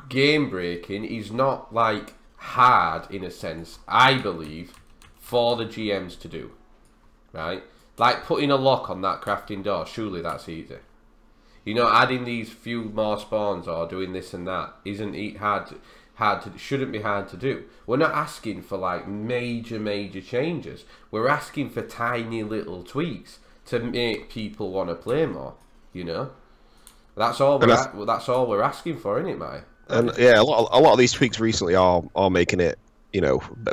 [SPEAKER 4] game breaking. Is not like hard in a sense, I believe, for the GMs to do, right? Like putting a lock on that crafting door, surely that's easy. Adding these few more spawns or doing this and that isn't shouldn't be hard to do. We're not asking for like major changes. We're asking for tiny little tweaks to make people want to play more. That's all we're asking for, isn't it, mate?
[SPEAKER 2] And yeah, a lot of these tweaks recently are making it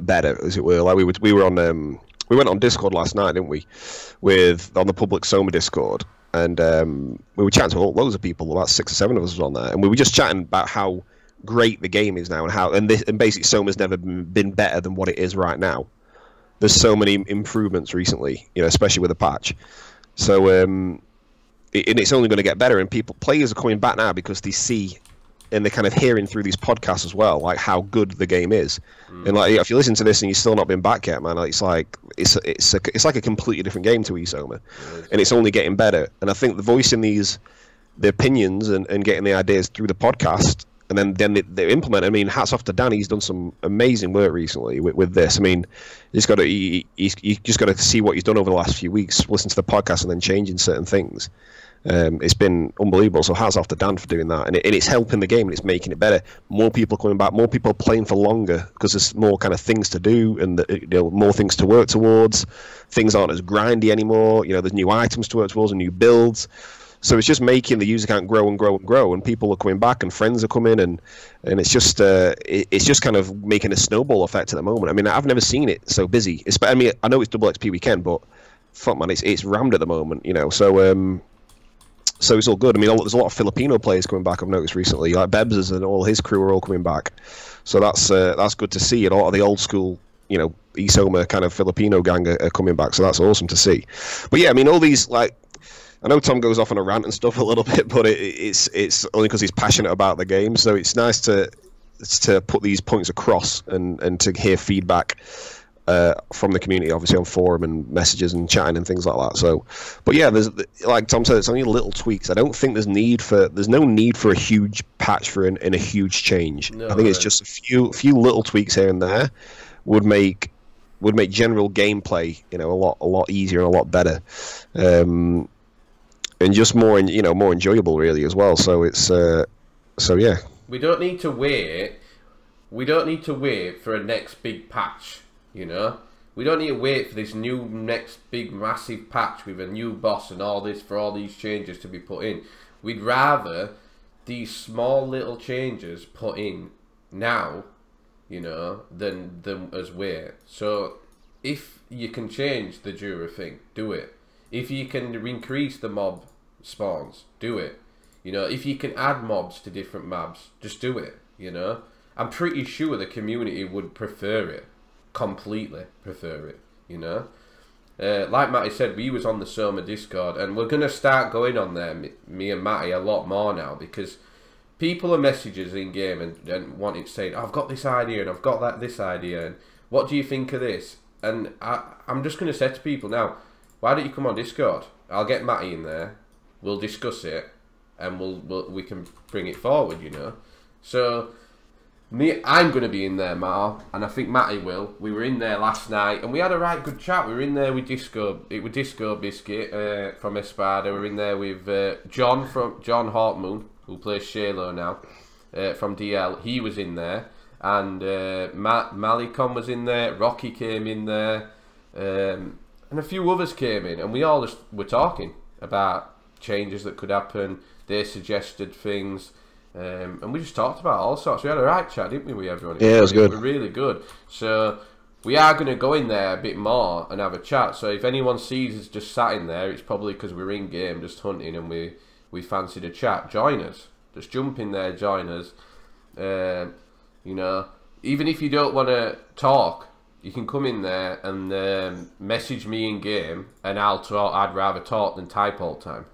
[SPEAKER 2] better, as it were. Like we went on Discord last night, didn't we? On the public Soma Discord, and we were chatting to loads of people. About 6 or 7 of us was on there, and we were just chatting about how great the game is now, and basically Soma's never been better than what it is right now. There's so many improvements recently, especially with the patch. So and it's only going to get better, and players are coming back now because they see. And they're kind of hearing through these podcasts as well, like how good the game is. And like, if you listen to this and you've still not been back yet, man, it's like a completely different game to Soma, and it's only getting better. And I think the voicing the opinions and getting the ideas through the podcast, and then they implement. I mean, hats off to Danny. He's done some amazing work recently with this. I mean, he's just got to see what he's done over the last few weeks, listen to the podcast, and then changing certain things. It's been unbelievable. So hats off to Dan for doing that, and it's helping the game and it's making it better. More people coming back, more people playing for longer because there's more kind of things to do and more things to work towards. Things aren't as grindy anymore. There's new items to work towards and new builds. So it's just making the user count grow and grow and grow, and people are coming back and friends are coming, and it's just kind of making a snowball effect at the moment. I mean, I've never seen it so busy. I mean, I know it's double XP weekend, but fuck man, it's rammed at the moment. So it's all good. I mean, there's a lot of Filipino players coming back. I've noticed recently, like Bebs and all his crew are all coming back. So that's good to see. And a lot of the old school, Soma kind of Filipino gang are coming back. So that's awesome to see. But yeah, I mean, all these like I know Tom goes off on a rant and stuff a little bit, but it's only because he's passionate about the game. So it's nice to put these points across and to hear feedback from the community, obviously on forum and messages and chatting and things like that. So, but yeah, there's, like Tom said, it's only little tweaks. I don't think there's no need for a huge patch in a huge change. No, I think it's just a few little tweaks here and there would make general gameplay, a lot easier and a lot better, and just more enjoyable really as well. So it's so yeah.
[SPEAKER 4] We don't need to wait. We don't need to wait for a next big patch. We don't need to wait for this next big massive patch with a new boss and all this for all these changes to be put in. We'd rather these small little changes put in now, than as wait. So if you can change the Jura thing, do it. If you can increase the mob spawns, do it. If you can add mobs to different maps, just do it. I'm pretty sure the community would prefer it. Completely prefer it, like Matty said, we was on the Soma Discord, and we're going to start going on there, me and Matty, a lot more now, because people are messages in game and wanting to say, I've got this idea and I've got this idea, and what do you think of this? And I'm just going to say to people now, why don't you come on Discord? I'll get Matty in there, we'll discuss it, and we can bring it forward, So I'm going to be in there, Mar, and I think Matty will. We were in there last night, and we had a right good chat. We were in there with Disco Biscuit from Espada. We were in there with John Hartmoon, who plays Shalo now, from DL. He was in there, and Matty Tom was in there. Rocky came in there, and a few others came in, and we all just were talking about changes that could happen. They suggested things. And we just talked about all sorts. We had a right chat, didn't we, with everyone?
[SPEAKER 2] Yeah, it was good.
[SPEAKER 4] It was really good. So we are going to go in there a bit more and have a chat. So if anyone sees us just sat in there, it's probably because we're in game just hunting and we fancied a chat. Join us. Just jump in there, join us. Even if you don't want to talk, you can come in there and message me in game, and I'll talk. I'd rather talk than type all the time.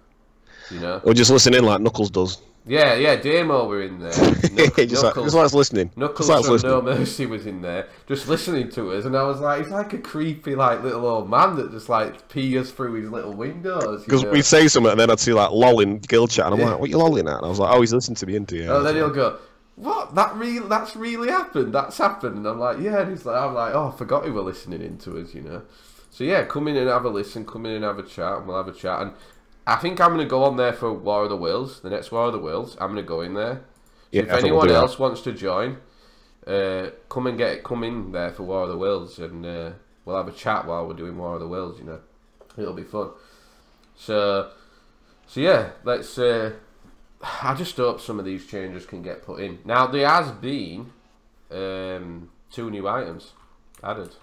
[SPEAKER 2] Or just listen in like Knuckles does.
[SPEAKER 4] Yeah, Damo were in there.
[SPEAKER 2] just like listening.
[SPEAKER 4] Knuckles from No Mercy was in there, just listening to us, and I was like, he's like a creepy, little old man that just peers through his little windows.
[SPEAKER 2] Because we'd say something, and then I'd see lolling guild chat, and I'm like, what are you lolling at? And I was like, oh, he's listening to me into you.
[SPEAKER 4] Oh, then he'll go, what? That's really happened? That's happened? And I'm like, yeah. And I'm like, oh, I forgot he were listening into us, So yeah, come in and have a listen, come in and have a chat, and we'll have a chat. And I think I'm going to go on there for War of the Worlds, the next War of the Worlds. I'm going to go in there. So if anyone else wants to join, come in there for War of the Worlds, and we'll have a chat while we're doing War of the Worlds. It'll be fun. So yeah, let's. I just hope some of these changes can get put in. Now there has been 2 new items added.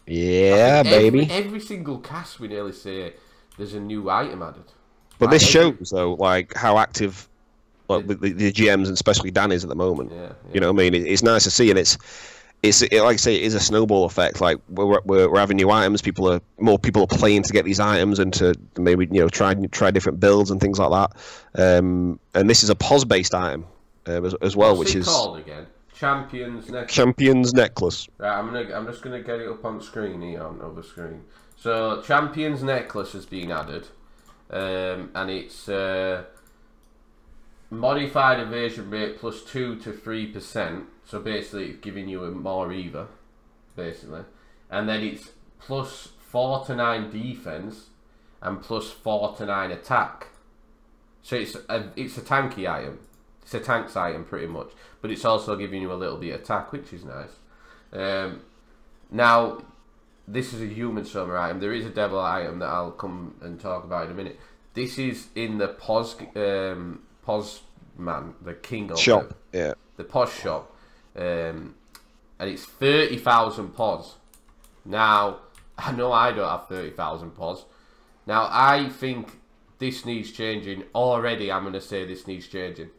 [SPEAKER 2] Yeah, baby.
[SPEAKER 4] Every single cast we nearly say there's a new item added.
[SPEAKER 2] But this shows, though, how active the GMs and especially Dan is at the moment.
[SPEAKER 4] Yeah.
[SPEAKER 2] You know what I mean? It's nice to see, and it's like I say, it is a snowball effect. Like we're having new items. More people are playing to get these items and to maybe try different builds and things like that. And this is a POS-based item as well,
[SPEAKER 4] What's
[SPEAKER 2] which
[SPEAKER 4] it
[SPEAKER 2] is
[SPEAKER 4] called again? Champions
[SPEAKER 2] Necklace.
[SPEAKER 4] Right, I'm just gonna get it up on screen here on over screen. So Champions Necklace has been added, and it's modified evasion rate plus 2 to 3%. So basically, it's giving you a more EVA, basically, and then it's plus 4 to 9 defense and plus 4 to 9 attack. So it's a tanky item. It's a tanks item pretty much, but it's also giving you a little bit of attack, which is nice. Now, this is a human summer item. There is a devil item that I'll come and talk about in a minute. This is in the POS man, the king of
[SPEAKER 2] shop, the
[SPEAKER 4] POS shop, and it's 30,000 POS. Now, I know I don't have 30,000 POS. Now, I think this needs changing. Already, I'm going to say this needs changing.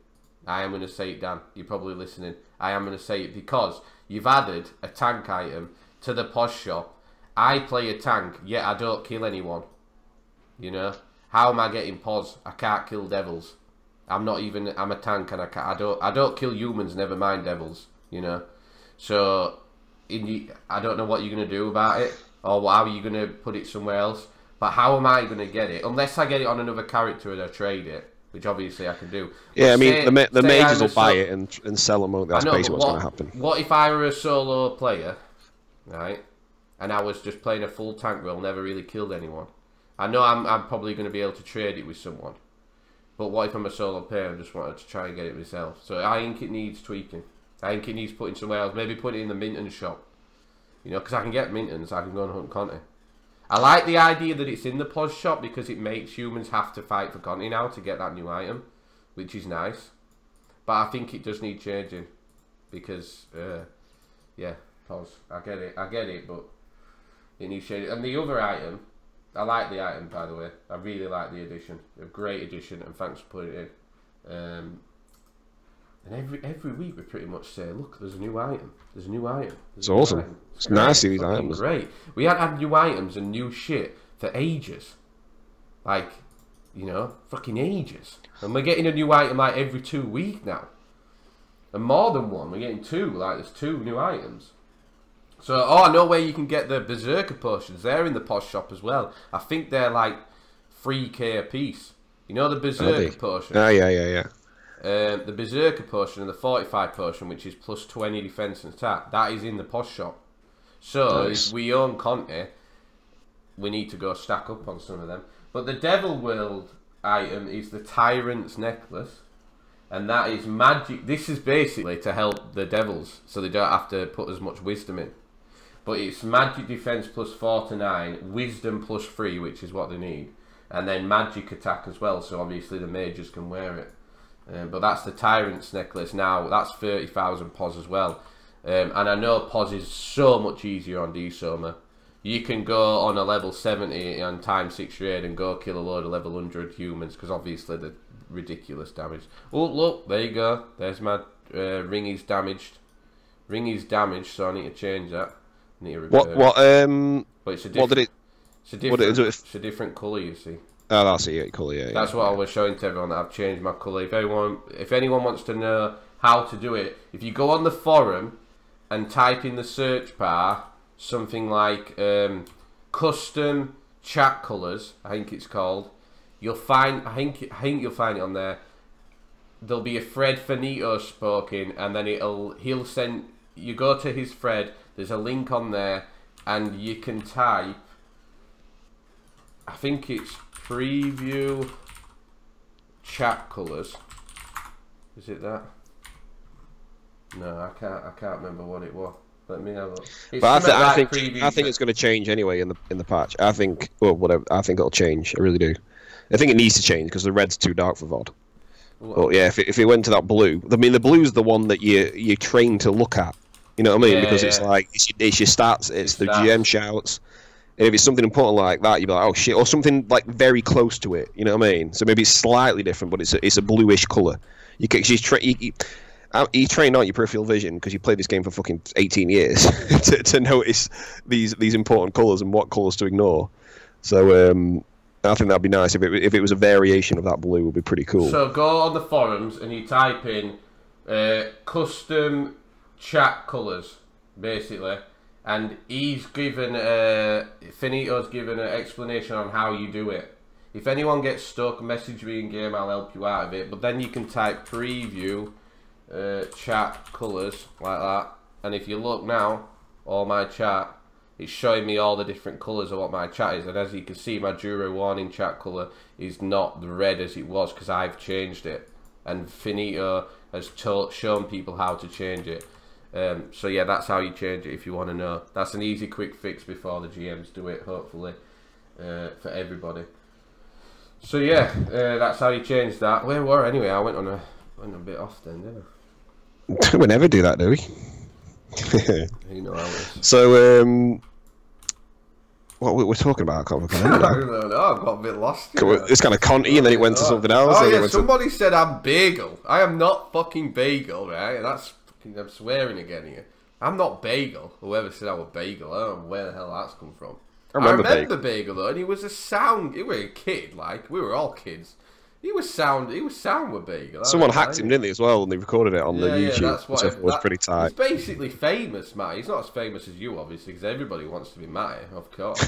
[SPEAKER 4] I am going to say it, Dan. You're probably listening. I am going to say it because you've added a tank item to the POS shop. I play a tank, yet I don't kill anyone. How am I getting pos? I can't kill devils. I'm a tank, and I don't kill humans, never mind devils, you know. So, I don't know what you're going to do about it, or how are you going to put it somewhere else. But how am I going to get it? Unless I get it on another character and I trade it, which obviously I can do.
[SPEAKER 2] Yeah, I mean, the mages will buy it and sell them, won't they? That's basically what's going to happen.
[SPEAKER 4] What if I were a solo player, right, and I was just playing a full tank role, never really killed anyone? I know I'm probably going to be able to trade it with someone. But what if I'm a solo player and just wanted to try and get it myself? So I think it needs tweaking. I think it needs putting somewhere else. Maybe put it in the Minton shop. You know, because I can get Mintons. I can go and hunt Conti. I like the idea that it's in the pos shop because it makes humans have to fight for Conti now to get that new item, which is nice. But I think it does need changing because, yeah, pos. I get it, but it needs changing. And the other item, I like the item, by the way. I really like the addition. A great addition, and thanks for putting it in. And every week we pretty much say, look, there's a new item. There's a new item.
[SPEAKER 2] It's awesome. It's nice to these items.
[SPEAKER 4] Great. We had new items and new shit for ages. Like, you know, fucking ages. And we're getting a new item like every 2 weeks now. And more than one. We're getting two. Like, there's 2 new items. So, I know where you can get the Berserker potions. They're in the posh shop as well. I think they're like 3k a piece. You know the Berserker potion?
[SPEAKER 2] Oh, yeah.
[SPEAKER 4] The Berserker potion and the Fortified potion, which is plus 20 defense and attack, that is in the posh shop. So, if we own Conti, we need to go stack up on some of them. But the Devil World item is the Tyrant's Necklace. And that is magic. This is basically to help the devils, so they don't have to put as much wisdom in. But it's magic defense plus 4 to 9, wisdom plus 3, which is what they need. And then magic attack as well, so obviously the mages can wear it. But that's the Tyrant's Necklace now. That's 30,000 pos as well. And I know pos is so much easier on D-Soma. You can go on a level 70 on time 6 raid and go kill a load of level 100 humans, because obviously the ridiculous damage. Oh, look, there you go. There's my ring is damaged. Ring is damaged, so I need to change that. I need to repair but it's a different, it's a different colour, you see.
[SPEAKER 2] Oh, that's it, colour, yeah.
[SPEAKER 4] That's what I was showing to everyone, that I've changed my colour. If anyone wants to know how to do it, if you go on the forum and type in the search bar something like custom chat colours, I think it's called, you'll find, I think you'll find it on there. There'll be a thread Finito spoken, and then he'll send, you go to his thread, there's a link on there, and you can type, I think it's preview chat colours. Is it that? No, I can't remember what it was. Let me have a look.
[SPEAKER 2] But I think it's going to change anyway in the patch. I think, well, whatever. I think it'll change. I really do. I think it needs to change because the red's too dark for VOD. But yeah, if it went to that blue, I mean, the blue's the one that you train to look at. You know what I mean? Because it's like it's your stats, it's the GM shouts. And if it's something important like that, you'd be like, oh shit, or something like very close to it. You know what I mean? So maybe it's slightly different, but it's a bluish colour. You train out your peripheral vision because you played this game for fucking 18 years to notice these important colours and what colours to ignore. So I think that'd be nice if it was a variation of that blue. Would be pretty cool.
[SPEAKER 4] So go on the forums and you type in custom chat colours, basically, and he's given Finito's given an explanation on how you do it. If anyone gets stuck, message me in game, I'll help you out of it. But then you can type preview chat colours like that, and if you look now, all my chat, it's showing me all the different colours of what my chat is. And as you can see, my Juro warning chat colour is not the red as it was because I've changed it, and Finito has shown people how to change it. So yeah, that's how you change it if you want to know. That's an easy quick fix before the GMs do it, hopefully, for everybody. So yeah, that's how you change that. Where were I? Anyway, I went a bit off then, didn't I?
[SPEAKER 2] We never do that, do we?
[SPEAKER 4] You know how it is.
[SPEAKER 2] So, what we're talking about, I can't remember.
[SPEAKER 4] I don't know, I got a bit lost.
[SPEAKER 2] It's kind of Conti, and then it went to something else.
[SPEAKER 4] Oh yeah, somebody said I'm Bagel. I am not fucking Bagel, right? That's fucking, I'm swearing again here. I'm not Bagel. Whoever said I was Bagel, I don't know where the hell that's come from.
[SPEAKER 2] I remember
[SPEAKER 4] Bagel though, and he was a sound. He was a kid, like we were all kids. He was sound with Bagel.
[SPEAKER 2] Someone hacked him, didn't they, as well, and they recorded it on the YouTube.
[SPEAKER 4] Yeah, that's what
[SPEAKER 2] which was pretty tight.
[SPEAKER 4] He's basically famous, Matty. He's not as famous as you, obviously, because everybody wants to be Matty, of course.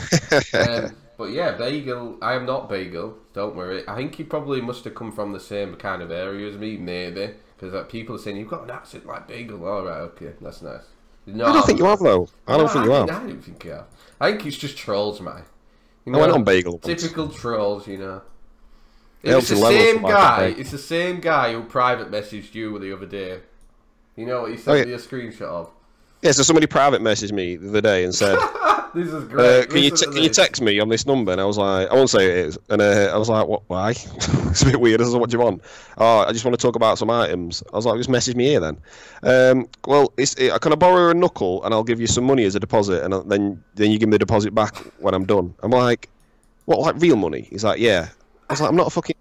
[SPEAKER 4] But yeah, Bagel. I am not Bagel. Don't worry. I think he probably must have come from the same kind of area as me, maybe, because people are saying you've got an accent like Bagel. All right, okay, that's nice. No,
[SPEAKER 2] I don't think you have though. I don't think you have.
[SPEAKER 4] I don't think you have. I think it's just trolls, Matty.
[SPEAKER 2] I went on Bagel.
[SPEAKER 4] Typical trolls, you know. It's the same guy. It's the same guy who private messaged you the other day. You know what he sent me a screenshot of?
[SPEAKER 2] Yeah, so somebody private messaged me the other day and said,
[SPEAKER 4] "This is great.
[SPEAKER 2] Can you text me on this number?" And I was like, "I won't say it is." And I was like, "What? Why?" It's a bit weird. What do you want? "Oh, I just want to talk about some items." I was like, "Just message me here then." Well, can I borrow a knuckle and I'll give you some money as a deposit, and then you give me the deposit back when I'm done. I'm like, "What? Like real money?" He's like, "Yeah." I was like, "I'm not a fucking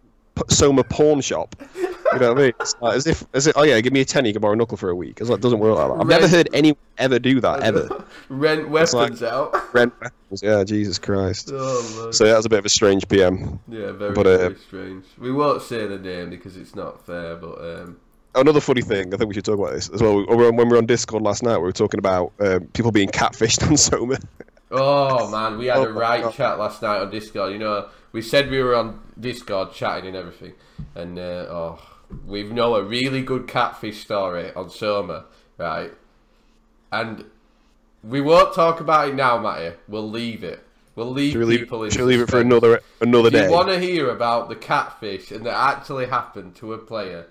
[SPEAKER 2] Soma pawn shop." You know what I mean? It's like, as if, oh yeah, give me a tenner, you can borrow a knuckle for a week. It's like, it doesn't work like that. I've never heard anyone ever do that, ever.
[SPEAKER 4] Rent weapons out.
[SPEAKER 2] Rent weapons, yeah, Jesus Christ.
[SPEAKER 4] Oh,
[SPEAKER 2] so yeah, that was a bit of a strange PM.
[SPEAKER 4] Yeah, very strange. We won't say the name because it's not fair, but...
[SPEAKER 2] Another funny thing, I think we should talk about this as well. When we were on Discord last night, we were talking about people being catfished on Soma.
[SPEAKER 4] Oh man, we had a right chat last night on Discord. You know, we said we were on Discord chatting and everything, and we know a really good catfish story on Soma, right? And we won't talk about it now, Matty. We'll leave it. We'll leave people in.
[SPEAKER 2] Should we leave it for another day?
[SPEAKER 4] If you want to hear about the catfish and that actually happened to a player,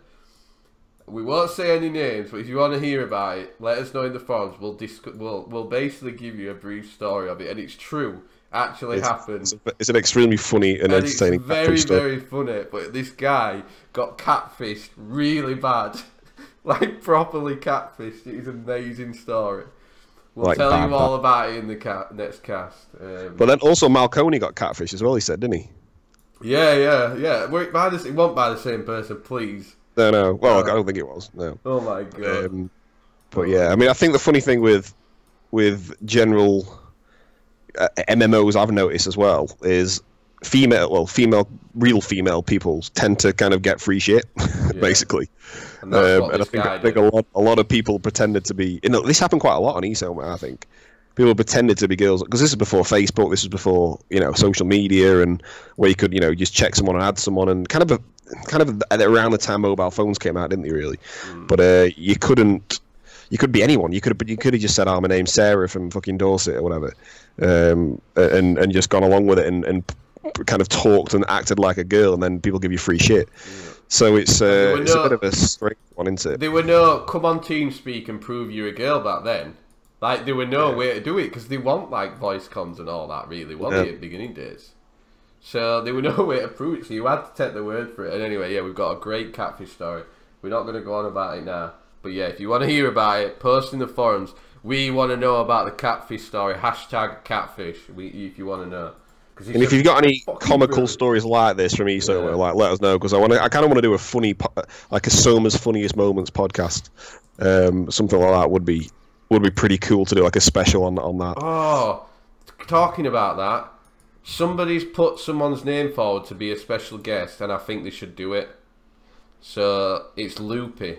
[SPEAKER 4] we won't say any names, but if you want to hear about it, let us know in the forums. We'll basically give you a brief story of it, and it's true. Actually happened.
[SPEAKER 2] It's an extremely funny and entertaining.
[SPEAKER 4] It's very funny. But this guy got catfished really bad, like properly catfished. It's an amazing story. We'll tell you all about it in the next cast.
[SPEAKER 2] But then also Malconey got catfished as well. He said, didn't he?
[SPEAKER 4] Yeah. It wasn't by the same person, please.
[SPEAKER 2] No. Well, I don't think it was. No.
[SPEAKER 4] Oh my god.
[SPEAKER 2] But yeah, I mean, I think the funny thing with general MMOs I've noticed as well is real female people tend to kind of get free shit, basically.
[SPEAKER 4] And I
[SPEAKER 2] think a lot of people pretended to be. This happened quite a lot on eSoma, I think. People pretended to be girls because this is before Facebook, this is before social media, and where you could just check someone and add someone, and kind of around the time mobile phones came out, didn't they really? But you could be anyone. You could have just said, "Oh, my name's Sarah from fucking Dorset" or whatever, and just gone along with it and kind of talked and acted like a girl, and then people give you free shit. So it's a bit of a strange one, isn't it?
[SPEAKER 4] There were no come on TeamSpeak and prove you're a girl back then. Like there were no way to do it because they want like voice comms and all that really, weren't they, at the beginning days? So there were no way to prove it, so you had to take the word for it. And anyway, yeah, we've got a great catfish story. We're not going to go on about it now. But yeah, if you want to hear about it, post in the forums. We want to know about the catfish story. #catfish if you want to know.
[SPEAKER 2] And if you've got any comical stories like this from eSoma, let us know, because I kind of want to do a funny, like a Soma's Funniest Moments podcast. Something like that would be pretty cool to do, like a special on that.
[SPEAKER 4] Oh, talking about that, somebody's put someone's name forward to be a special guest, and I think they should do it. So it's Loopy.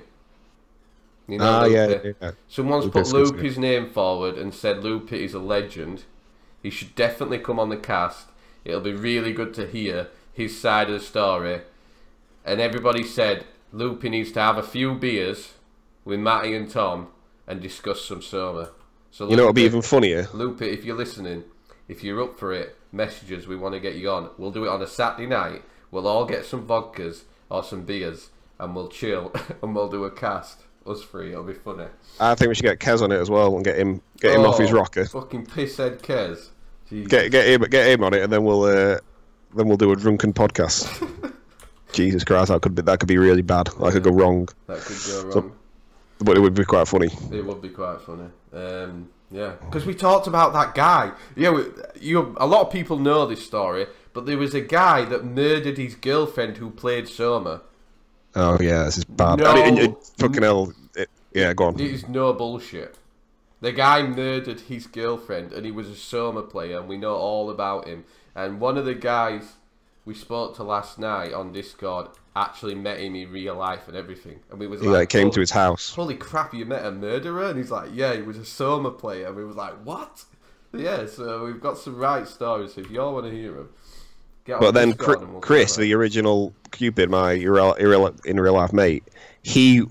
[SPEAKER 4] You know, Loopy?
[SPEAKER 2] Yeah.
[SPEAKER 4] Someone's put Loopy's name forward and said Loopy is a legend. He should definitely come on the cast. It'll be really good to hear his side of the story. And everybody said Loopy needs to have a few beers with Matty and Tom and discuss some Soma. So Loopy,
[SPEAKER 2] it'll be even funnier.
[SPEAKER 4] Loopy, if you're listening, if you're up for it, messages, we want to get you on. We'll do it on a Saturday night. We'll all get some vodkas or some beers and we'll chill and we'll do a cast. Us three, it'll be funny.
[SPEAKER 2] I think we should get Kez on it as well and get him off his rocker.
[SPEAKER 4] Fucking pisshead Kez.
[SPEAKER 2] Get him on it, and then we'll do a drunken podcast. Jesus Christ, that could be really bad. That could go wrong.
[SPEAKER 4] That could go wrong.
[SPEAKER 2] But it would be quite funny.
[SPEAKER 4] It would be quite funny. Yeah, because we talked about that guy. Yeah, a lot of people know this story, but there was a guy that murdered his girlfriend who played Soma.
[SPEAKER 2] Oh yeah, this is bad. Fucking hell. Yeah, go on.
[SPEAKER 4] It is no bullshit. The guy murdered his girlfriend, and he was a Soma player, and we know all about him. And one of the guys we spoke to last night on Discord actually met him in real life and everything. And we was like,
[SPEAKER 2] came to his house.
[SPEAKER 4] Holy crap, you met a murderer? And he's like, yeah, he was a Soma player. And we was like, what? Yeah, so we've got some right stories. So if y'all want to hear them, get on. But then
[SPEAKER 2] Chris, the original Cupid, my in real life mate, he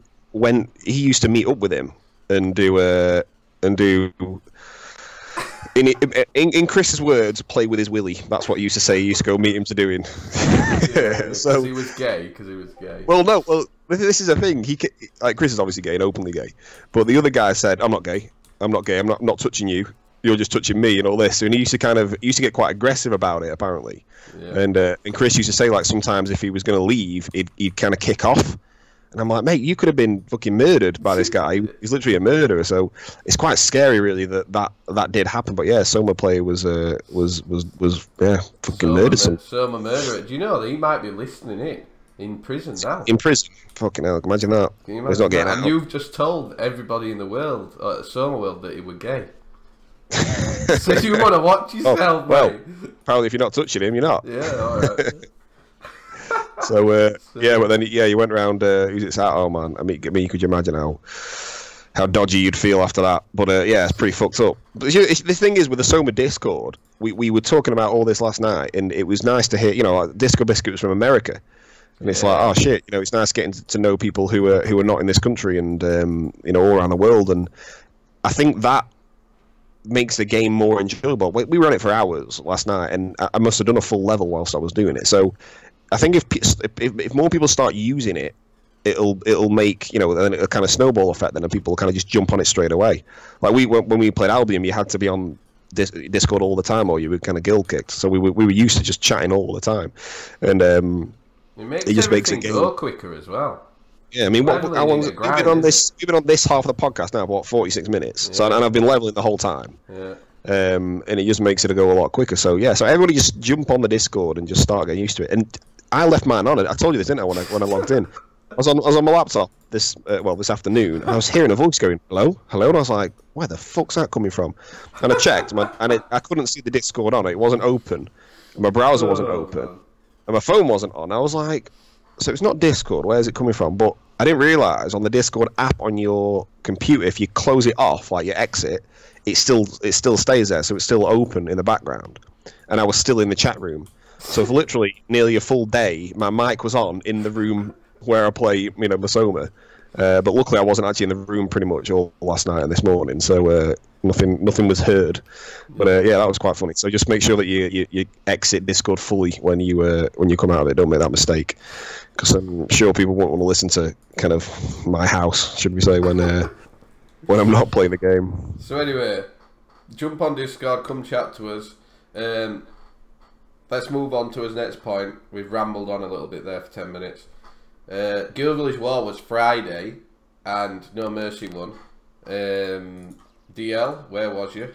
[SPEAKER 2] used to meet up with him and do in Chris's words, play with his willy. That's what he used to say. He used to go meet him to doing.
[SPEAKER 4] Yeah, so he was gay.
[SPEAKER 2] Well, no. Well, this is a thing. Chris is obviously gay and openly gay, but the other guy said, "I'm not gay. I'm not touching you. You're just touching me," and all this. And he used to get quite aggressive about it, apparently. Yeah. And Chris used to say, like, sometimes if he was going to leave, he'd kind of kick off. And I'm like, mate, you could have been fucking murdered by this guy. He's literally a murderer. So it's quite scary, really, that did happen. But yeah, Soma player was fucking murdered.
[SPEAKER 4] Soma murderer. Do you know that he might be listening in prison now?
[SPEAKER 2] In prison, fucking hell! Imagine that. He's not getting out.
[SPEAKER 4] And you've just told everybody in the world, Soma world, that he was gay. So you want to watch yourself,
[SPEAKER 2] well, probably if you're not touching him, you're not.
[SPEAKER 4] Yeah, all right.
[SPEAKER 2] So but then you went around. Who's it? Oh man, I mean, could you imagine how dodgy you'd feel after that? But yeah, it's pretty fucked up. But the thing is, with the Soma Discord, we were talking about all this last night, and it was nice to hear. Like Disco Biscuit was from America, and it's like, oh shit, it's nice getting to know people who are not in this country and all around the world, and I think that makes the game more enjoyable. We were on it for hours last night, and I must have done a full level whilst I was doing it. So I think if more people start using it, it'll make a kind of snowball effect. Then people will kind of just jump on it straight away. Like when we played Albion, you had to be on Discord all the time, or you were kind of guild kicked. So we were used to just chatting all the time, and
[SPEAKER 4] it just makes it go quicker as well.
[SPEAKER 2] Yeah, I mean, how long we've been on this? We've been on this half of the podcast now, what, 46 minutes? Yeah. So, and I've been leveling the whole time. Yeah. And it just makes it go a lot quicker. So yeah, so everybody just jump on the Discord and just start getting used to it. And I left mine on it. I told you this, didn't I? When I logged in, I was on my laptop this afternoon. And I was hearing a voice going, "Hello, hello," and I was like, "Where the fuck's that coming from?" And I checked, I couldn't see the Discord on it. It wasn't open. And my browser wasn't open, and my phone wasn't on. I was like, so it's not Discord. Where's it coming from? But I didn't realise on the Discord app on your computer, if you close it off, like you exit, it still stays there. So it's still open in the background. And I was still in the chat room. So for literally nearly a full day, my mic was on in the room where I play, Soma. But luckily I wasn't actually in the room pretty much all last night and this morning. So nothing was heard. But yeah, that was quite funny. So just make sure that you exit Discord fully when you come out of it. Don't make that mistake. Because I'm sure people won't want to listen to kind of my house, should we say, when I'm not playing the game.
[SPEAKER 4] So anyway, jump on Discord, come chat to us. Let's move on to his next point. We've rambled on a little bit there for 10 minutes. Guild Village War was Friday, and No Mercy won. DL, where was you?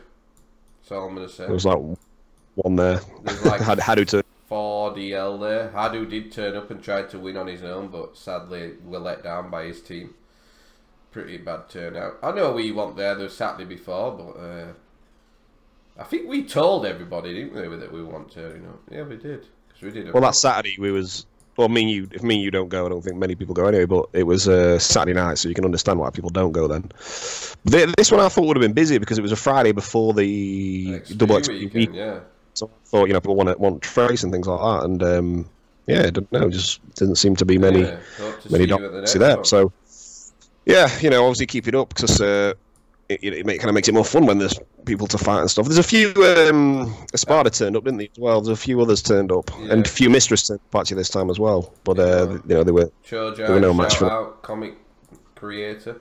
[SPEAKER 4] That's all I'm going to say.
[SPEAKER 2] There was like one there.
[SPEAKER 4] There's like
[SPEAKER 2] Hadu to
[SPEAKER 4] 4 DL there. Hadu did turn up and tried to win on his own, but sadly were let down by his team. Pretty bad turnout. I know we weren't there the Saturday before, but I think we told everybody, didn't we, that we want turning up? Yeah, we did. Cause we did.
[SPEAKER 2] Well, that Saturday we was. Well, if me and you don't go, I don't think many people go anyway. But it was Saturday night, so you can understand why people don't go then. This one I thought would have been busy because it was a Friday before the double XP week. Yeah. So I thought people want trace and things like that, and yeah, I don't know, just didn't seem to be many dogs there. So yeah, obviously keep it up because it kind of makes it more fun when there's people to fight and stuff. There's a few Espada turned up, didn't they? As well, there's a few others turned up, and a few Mistress turned up actually this time as well. But they were no match for them.
[SPEAKER 4] Comic creator,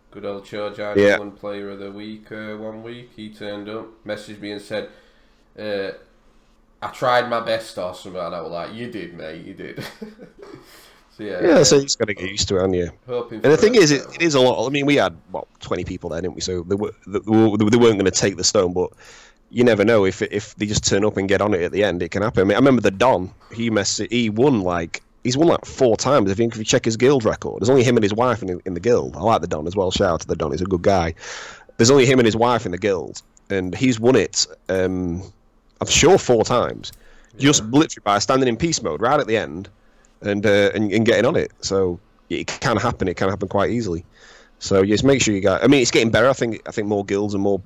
[SPEAKER 4] good old Chojan, won Player of the Week 1 week. He turned up, messaged me and said, "I tried my best," or something, and I was like, "You did, mate, you did." So
[SPEAKER 2] so you just got to get used to it, haven't you? And the thing is, it is a lot. I mean, we had 20 people there, didn't we? So they weren't going to take the stone, but you never know if they just turn up and get on it at the end, it can happen. I mean, I remember the Don. He won like 4 times. If you check his guild record, there's only him and his wife in the guild. I like the Don as well. Shout out to the Don. He's a good guy. there's only him and his wife in the guild, and he's won it, I'm sure 4 times, just literally by standing in peace mode right at the end, and getting on it. So it can happen. It can happen quite easily. So just make sure you guys. I mean, it's getting better. I think more guilds and more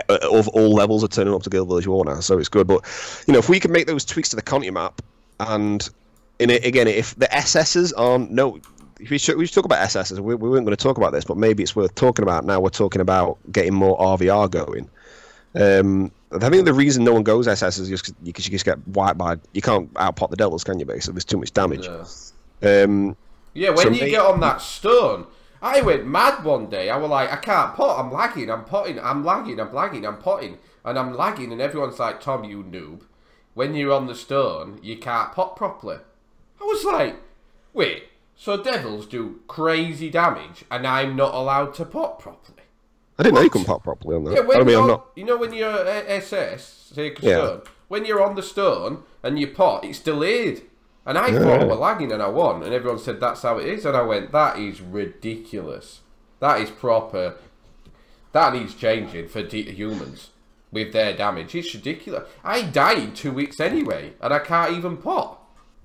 [SPEAKER 2] of all levels are turning up to Guild Village War now, so it's good. But if we can make those tweaks to the Conti map, and in it again, if the SSs aren't we should talk about SSs. We weren't going to talk about this, but maybe it's worth talking about now. We're talking about getting more RVR going. I think the reason no one goes SS is just because you just get wiped by. You can't outpot the devils, can you? Basically, there's too much damage.
[SPEAKER 4] When you get on that stone, I went mad one day. I was like, I can't pot. I'm lagging. I'm potting. I'm lagging. I'm lagging. I'm potting, and I'm lagging. And everyone's like, Tom, you noob. When you're on the stone, you can't pot properly. I was like, wait. So devils do crazy damage, and I'm not allowed to pot properly.
[SPEAKER 2] I didn't know you couldn't pot properly on that.
[SPEAKER 4] Yeah, when
[SPEAKER 2] I'm not.
[SPEAKER 4] when you're SS, take a stone, when you're on the stone and you pot, it's delayed. And I thought I was lagging and I won, and everyone said that's how it is, and I went, that is ridiculous. That is proper. That needs changing for humans with their damage. It's ridiculous. I died in 2 weeks anyway, and I can't even pot.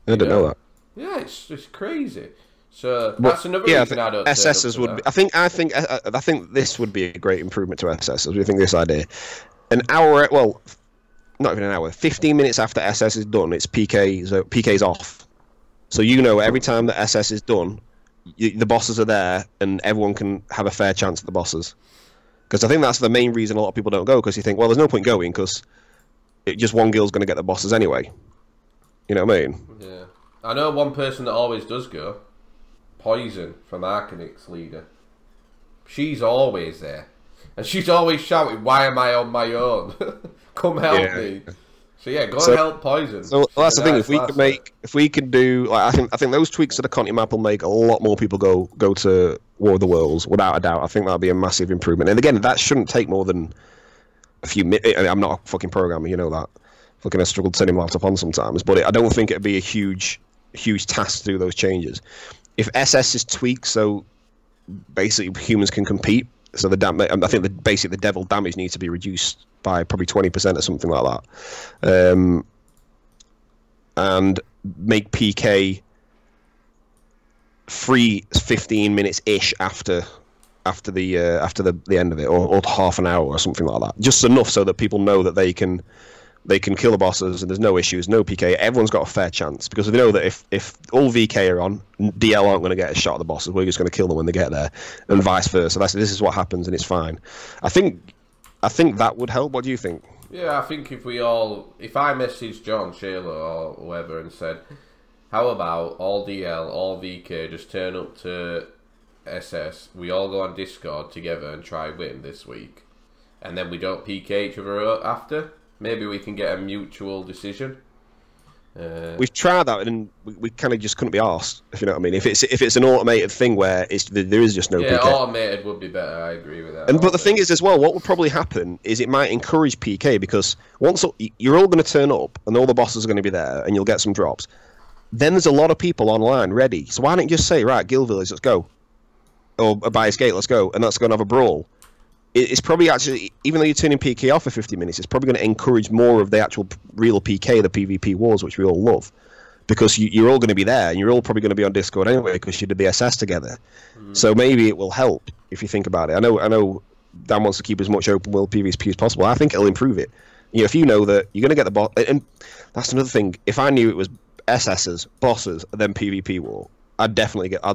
[SPEAKER 2] I didn't know that.
[SPEAKER 4] Yeah, it's crazy. So that's another reason I don't.
[SPEAKER 2] SSs would. Be, I think this would be a great improvement to SSs. We think this idea, an hour. Well, not even an hour. 15 minutes after SS is done, it's PK. So PK's off. So every time that SS is done, the bosses are there, and everyone can have a fair chance at the bosses. Because I think that's the main reason a lot of people don't go. Because you think, well, there's no point going because just one guild's going to get the bosses anyway. You know what I mean?
[SPEAKER 4] Yeah. I know one person that always does go. Poison from Arcanix leader. She's always there. And she's always shouting, why am I on my own? Come help me. So yeah, go and help Poison.
[SPEAKER 2] So that's the thing, if we can do I think those tweaks to the Conti map will make a lot more people go to War of the Worlds, without a doubt. I think that'll be a massive improvement. And again, that shouldn't take more than a few minutes. I'm not a fucking programmer, you know that. Fucking I struggled setting my laptop on sometimes, but I don't think it'd be a huge task to do those changes. If SS is tweaked so basically humans can compete, so I think the devil damage needs to be reduced by probably 20% or something like that, and make PK free 15 minutes ish after the end of it, or half an hour or something like that, just enough so that people know that they can kill the bosses and there's no issues, no PK. Everyone's got a fair chance because they know that if all VK are on, DL aren't going to get a shot at the bosses. We're just going to kill them when they get there, and vice versa. This is what happens, and it's fine. I think that would help. What do you think?
[SPEAKER 4] Yeah, I think if I messaged John, Shayla, or whoever and said, how about all DL, all VK just turn up to SS, we all go on Discord together and try win this week, and then we don't PK each other after. Maybe we can get a mutual decision.
[SPEAKER 2] We've tried that, and we kind of just couldn't be arsed, if you know what I mean. If it's an automated thing where there is just no PK.
[SPEAKER 4] Yeah, automated would be better. I agree with that.
[SPEAKER 2] But the thing is, as well, what will probably happen is it might encourage PK, because once you're all going to turn up and all the bosses are going to be there, and you'll get some drops. Then there's a lot of people online ready. So why don't you just say, right, Guild Village, let's go, or Bias Gate, let's go, and let's go and have a brawl. It's probably actually, even though you're turning PK off for 50 minutes, it's probably going to encourage more of the actual real PK, the PvP wars, which we all love. Because you're all going to be there, and you're all probably going to be on Discord anyway, because you did the SS together. So maybe it will help, if you think about it. I know Dan wants to keep as much open world PvP as possible. I think it'll improve it. If you know that you're going to get the boss, and that's another thing. If I knew it was SSs, bosses, and then PvP war, I'd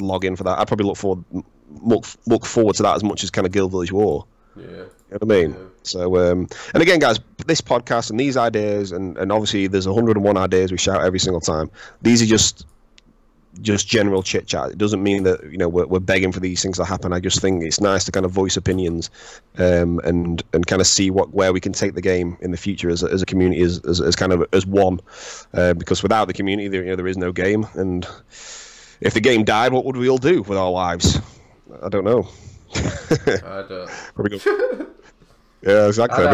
[SPEAKER 2] log in for that. I'd probably look forward to that as much as kind of Guild Village War.
[SPEAKER 4] Yeah.
[SPEAKER 2] You know what I mean? Yeah. So, and again, guys, this podcast and these ideas, and obviously there's 101 ideas we shout every single time. These are just general chit chat. It doesn't mean that we're begging for these things to happen. I just think it's nice to kind of voice opinions, and kind of see where we can take the game in the future as a community, as kind of as one. Because without the community, there is no game. And if the game died, what would we all do with our lives? I don't know.
[SPEAKER 4] I don't.
[SPEAKER 2] Probably go. Yeah, exactly.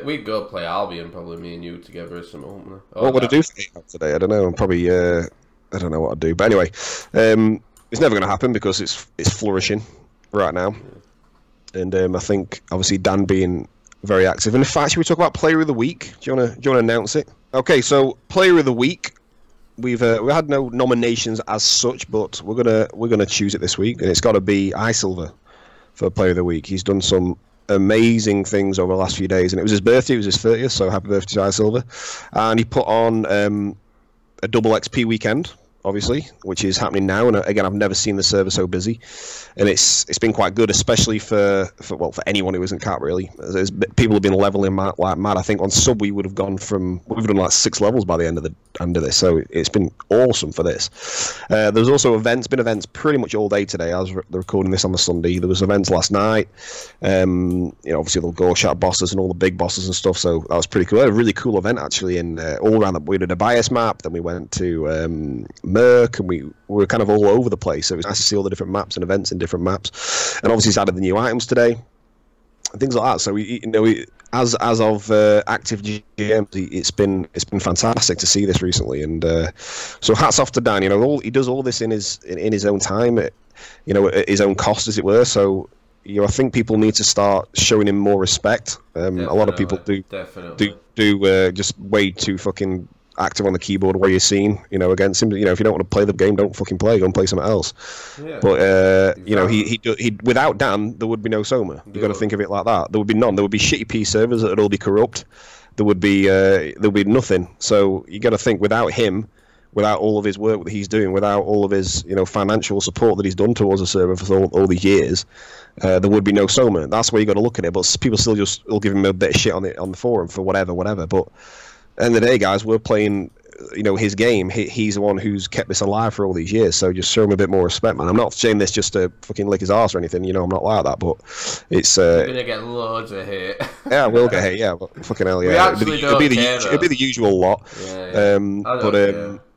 [SPEAKER 4] We'd go play Albion, probably me and you together or something.
[SPEAKER 2] What would I do today? I don't know. Probably I don't know what I'd do. But anyway, it's never going to happen because it's flourishing right now. and I think obviously Dan being very active. And in fact, should we talk about Player of the Week? Do you want to announce it? Okay, so Player of the Week. We had no nominations as such, but we're gonna choose it this week, and it's got to be iSilver for Player of the Week. He's done some amazing things over the last few days, and it was his birthday. It was his 30th, so happy birthday to iSilver. And he put on a double XP weekend, obviously, which is happening now. And again, I've never seen the server so busy, and it's been quite good, especially for anyone who isn't cat really. People have been leveling like mad. I think on sub we've done like 6 levels by the end of this, so it's been awesome for this. There's also been events pretty much all day today. I was recording this on the Sunday. There was events last night. Obviously the Gorshat bosses and all the big bosses and stuff. So that was pretty cool. A really cool event actually, and all around. We did a bias map. Then we went to Merc, and we were kind of all over the place. So it was nice to see all the different maps and events in different maps. And obviously he's added the new items today, and things like that. So as of active GMs, it's been fantastic to see this recently. And so hats off to Dan. He does all this in his own time, at his own cost, as it were. So I think people need to start showing him more respect. A lot of people do just way too fucking active on the keyboard where you're seen, against him. If you don't want to play the game, don't fucking play. Go and play something else. Yeah. But he without Dan, there would be no Soma. You got to think of it like that. There would be none. There would be shitty P servers that would all be corrupt. There would be nothing. So you got to think, without him, without all of his work that he's doing, without all of his financial support that he's done towards the server for all these years, there would be no Soma. That's where you got to look at it. But people still just will give him a bit of shit on the forum for whatever. But at the end of the day, guys, we're playing, his game. He's the one who's kept this alive for all these years. So just show him a bit more respect, man. I'm not saying this just to fucking lick his arse or anything. I'm not like that. But it's
[SPEAKER 4] you're gonna get loads of hate.
[SPEAKER 2] Yeah, we'll get hate. Yeah, but fucking hell, yeah. It'll be the usual lot.
[SPEAKER 4] Yeah.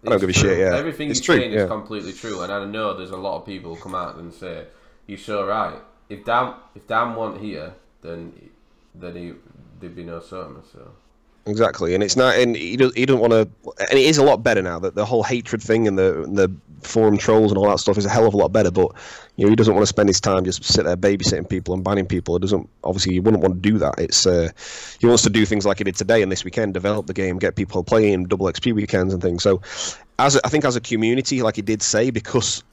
[SPEAKER 2] I don't give a shit. Yeah,
[SPEAKER 4] everything you're saying is completely true, and I know there's a lot of people who come out and say you're so right. If Dan weren't here, then there'd be no Soma. So.
[SPEAKER 2] Exactly, and it's not, and he doesn't want to, and it is a lot better now. That the whole hatred thing and the forum trolls and all that stuff is a hell of a lot better. But he doesn't want to spend his time just sit there babysitting people and banning people. It doesn't, obviously, he wouldn't want to do that. It's he wants to do things like he did today and this weekend, develop the game, get people playing double XP weekends and things. So, I think as a community, like he did say, because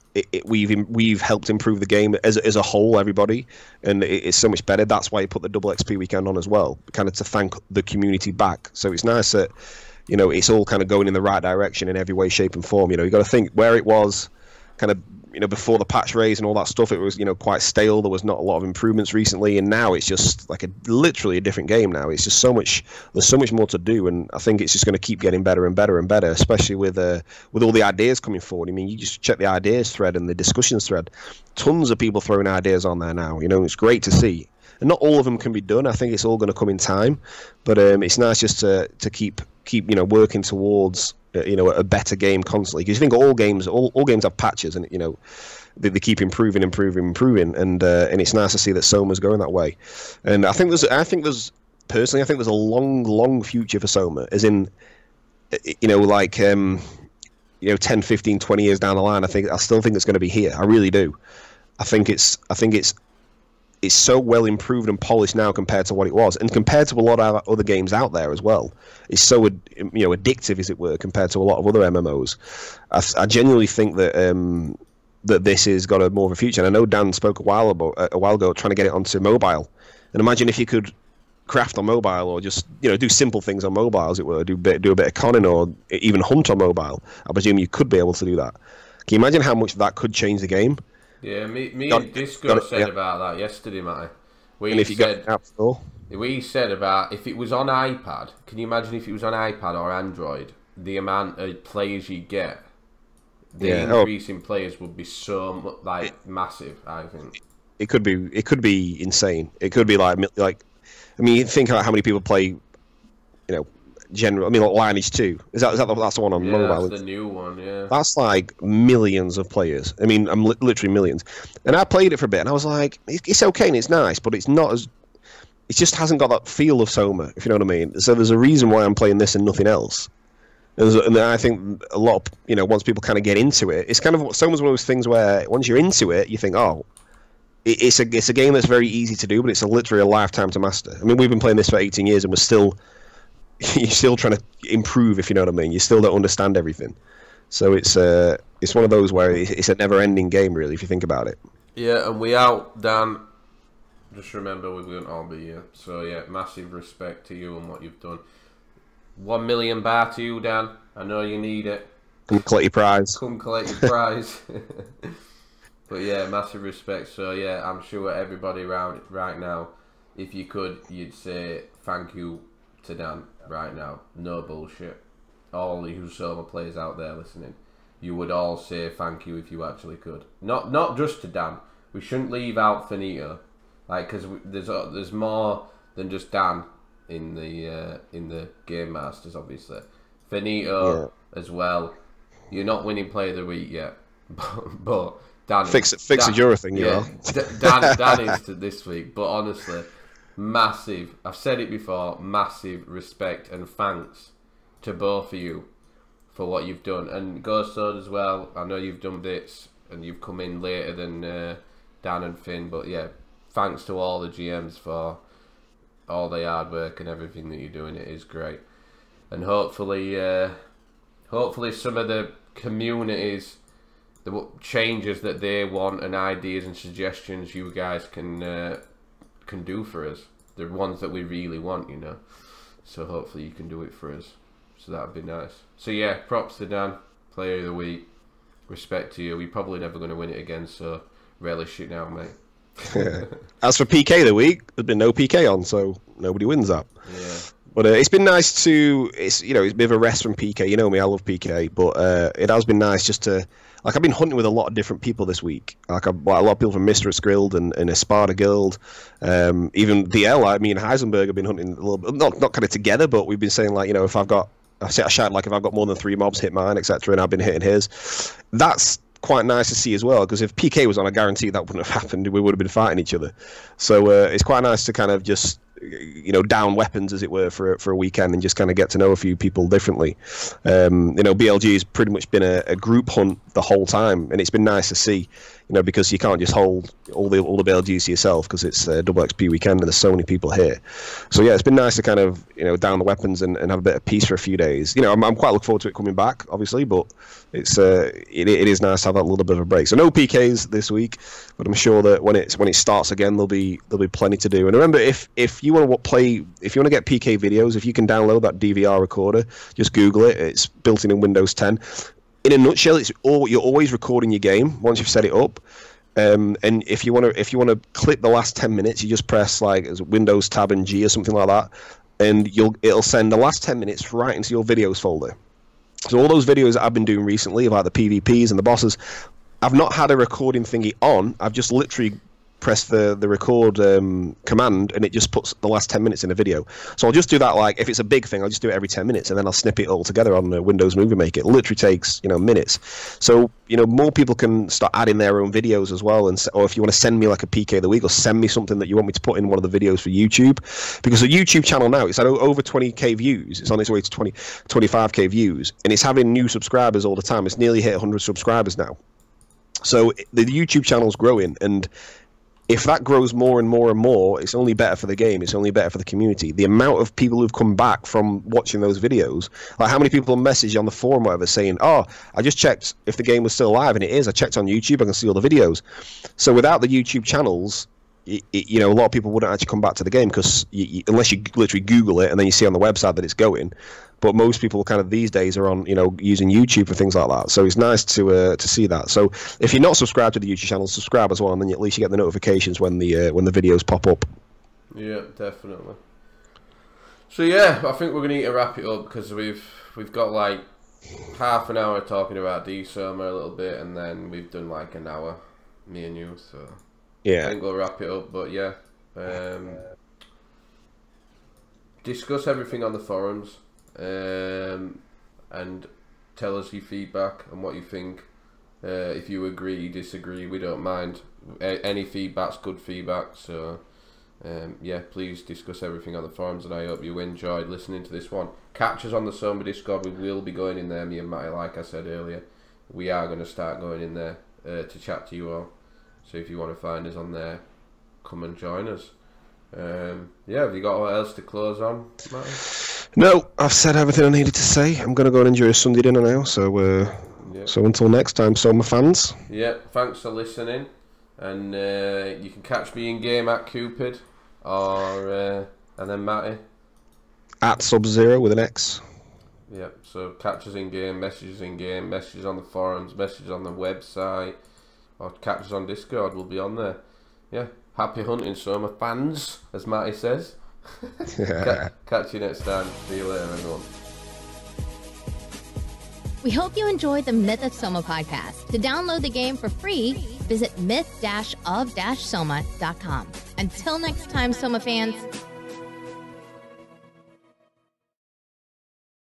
[SPEAKER 2] we've helped improve the game as a whole, everybody, and it's so much better. That's why he put the double XP weekend on as well, kind of to thank the community back. So it's nice that it's all kind of going in the right direction in every way, shape, and form. You got to think where it was, kind of before the patch raise and all that stuff. It was quite stale. There was not a lot of improvements recently, and now it's just like literally a different game. Now it's just there's so much more to do, and I think it's just going to keep getting better and better and better, especially with all the ideas coming forward. I mean, you just check the ideas thread and the discussions thread, tons of people throwing ideas on there now. It's great to see, and not all of them can be done. I think it's all going to come in time, but it's nice just to keep working towards a better game constantly, because you think all games have patches, and they keep improving, and it's nice to see that Soma's going that way. And I think there's a long future for Soma, as in 10, 15, 20 years down the line. I still think it's going to be here. I really do. I think it's so well improved and polished now compared to what it was, and compared to a lot of other games out there as well. It's so addictive, as it were, compared to a lot of other MMOs. I genuinely think that that this has got more of a future. And I know Dan spoke a while ago trying to get it onto mobile. And imagine if you could craft on mobile, or just do simple things on mobile, as it were, do a bit of conning, or even hunt on mobile. I presume you could be able to do that. Can you imagine how much that could change the game?
[SPEAKER 4] Yeah, me and Disco said about that yesterday, Matty. We said about if it was on iPad. Can you imagine if it was on iPad or Android? The amount of players you get, the increase in players would be so massive. I think
[SPEAKER 2] it could be insane. It could be like I mean, think about how many people play. General, I mean, like Lineage 2. That's the one on mobile?
[SPEAKER 4] That's the new one, yeah.
[SPEAKER 2] That's like millions of players. I mean, I'm literally millions. And I played it for a bit, and I was like, it's okay and it's nice, but it's not as... It just hasn't got that feel of Soma, if you know what I mean. So there's a reason why I'm playing this and nothing else. And I think a lot of, once people kind of get into it, it's kind of... Soma's one of those things where once you're into it, you think, oh, it's a game that's very easy to do, but it's literally a lifetime to master. I mean, we've been playing this for 18 years, and you're still trying to improve, if you know what I mean. You still don't understand everything, so it's one of those where it's a never-ending game, really, if you think about it.
[SPEAKER 4] Yeah, and we out, Dan. Just remember, we won't all be here. So yeah, massive respect to you and what you've done. 1 million bar to you, Dan. I know you need it.
[SPEAKER 2] Come collect your prize.
[SPEAKER 4] Come collect your prize. But yeah, massive respect. So yeah, I'm sure everybody around right now, if you could, you'd say thank you to Dan right now. No bullshit. All you Soma players out there listening, you would all say thank you if you actually could. Not just to Dan. We shouldn't leave out Finito, like, because there's more than just Dan in the Game Masters, obviously. Finito as well. You're not winning Player of the Week yet, but Dan
[SPEAKER 2] fix a Jura thing, you know.
[SPEAKER 4] Dan is to this week, but honestly, massive. I've said it before. Massive respect and thanks to both of you for what you've done, and Ghost Sword as well. I know you've done bits and you've come in later than Dan and Finn, but yeah, thanks to all the GMs for all the hard work and everything that you're doing. It is great, and hopefully some of the communities, the changes that they want and ideas and suggestions you guys can do for us, the ones that we really want, you know. So hopefully you can do it for us. So that would be nice. So yeah, props to Dan, Player of the Week. Respect to you. We're probably never going to win it again, so relish it now, mate.
[SPEAKER 2] As for PK of the week, there's been no PK on, so nobody wins that.
[SPEAKER 4] Yeah.
[SPEAKER 2] But it's been nice to, it's a bit of a rest from PK. You know me, I love PK, but it has been nice just to, like, I've been hunting with a lot of different people this week. Like, a lot of people from Mistress Guild and Espada Guild, even DL. I mean, Heisenberg have been hunting a little bit, not kind of together, but we've been saying, like, you know, if I've got more than 3 mobs, hit mine, etc., and I've been hitting his. That's quite nice to see as well, because if PK was on, I guarantee that wouldn't have happened. We would have been fighting each other. So it's quite nice to kind of just, you know, down weapons, as it were, for a weekend and just kind of get to know a few people differently. You know, BLG has pretty much been a group hunt the whole time, and it's been nice to see, you know, because you can't just hold all the BLGs to yourself, because it's a double XP weekend and there's so many people here. So yeah, it's been nice to kind of, you know, down the weapons and have a bit of peace for a few days. You know, I'm quite looking forward to it coming back, obviously, but it is nice to have that little bit of a break. So no PKs this week, but I'm sure that when it starts again, there'll be plenty to do. And remember, if you want to get PK videos, if you can download that DVR recorder, just Google it. It's built in Windows 10. In a nutshell, you're always recording your game once you've set it up. And if you want to clip the last 10 minutes, you just press like Windows Tab and G or something like that, and it'll send the last 10 minutes right into your videos folder. So all those videos that I've been doing recently about the PvPs and the bosses, I've not had a recording thingy on. I've just literally pressed the record command, and it just puts the last 10 minutes in a video. So I'll just do that, like, if it's a big thing, I'll just do it every 10 minutes, and then I'll snip it all together on Windows Movie Maker. It literally takes, you know, minutes. So, you know, more people can start adding their own videos as well, or if you want to send me like a PK of the week, or send me something that you want me to put in one of the videos for YouTube, because the YouTube channel now, it's at over 20k views. It's on its way to 25k views, and it's having new subscribers all the time. It's nearly hit 100 subscribers now. So the YouTube channel's growing, and if that grows more and more and more, it's only better for the game. It's only better for the community. The amount of people who've come back from watching those videos, like how many people message on the forum or whatever saying, oh, I just checked if the game was still alive, and it is. I checked on YouTube, I can see all the videos. So without the YouTube channels, you know, a lot of people wouldn't actually come back to the game, because unless you literally Google it and then you see on the website that it's going. But most people kind of these days are on, you know, using YouTube for things like that. So it's nice to see that. So if you're not subscribed to the YouTube channel, subscribe as well, and then at least you get the notifications when the videos pop up.
[SPEAKER 4] Yeah, definitely. So yeah, I think we're gonna need to wrap it up, because we've got like half an hour talking about D-Soma a little bit, and then we've done like an hour, me and you. So yeah, I think we'll wrap it up. But yeah, discuss everything on the forums. And tell us your feedback and what you think. If you agree, disagree, we don't mind. Any feedback's good feedback. So yeah, please discuss everything on the forums, and I hope you enjoyed listening to this one. Catch us on the Soma Discord. We will be going in there, me and Matty, like I said earlier. We are going to start going in there to chat to you all. So if you want to find us on there, come and join us. Have you got what else to close on, Matty?
[SPEAKER 2] No, I've said everything I needed to say. I'm going to go and enjoy a Sunday dinner now. So so until next time, Soma fans.
[SPEAKER 4] Yeah, thanks for listening. And you can catch me in game at Cupid, or and then Matty
[SPEAKER 2] at Sub-Zero with an X.
[SPEAKER 4] Yeah, so catch us in game, messages on the forums, messages on the website, or catch us on Discord. We'll be on there. Yeah, happy hunting, Soma fans, as Matty says. Catch you next time. See you later, everyone.
[SPEAKER 1] We hope you enjoyed the Myth-of-Soma podcast. To download the game for free, visit myth-of-soma.com. Until next time, Soma fans,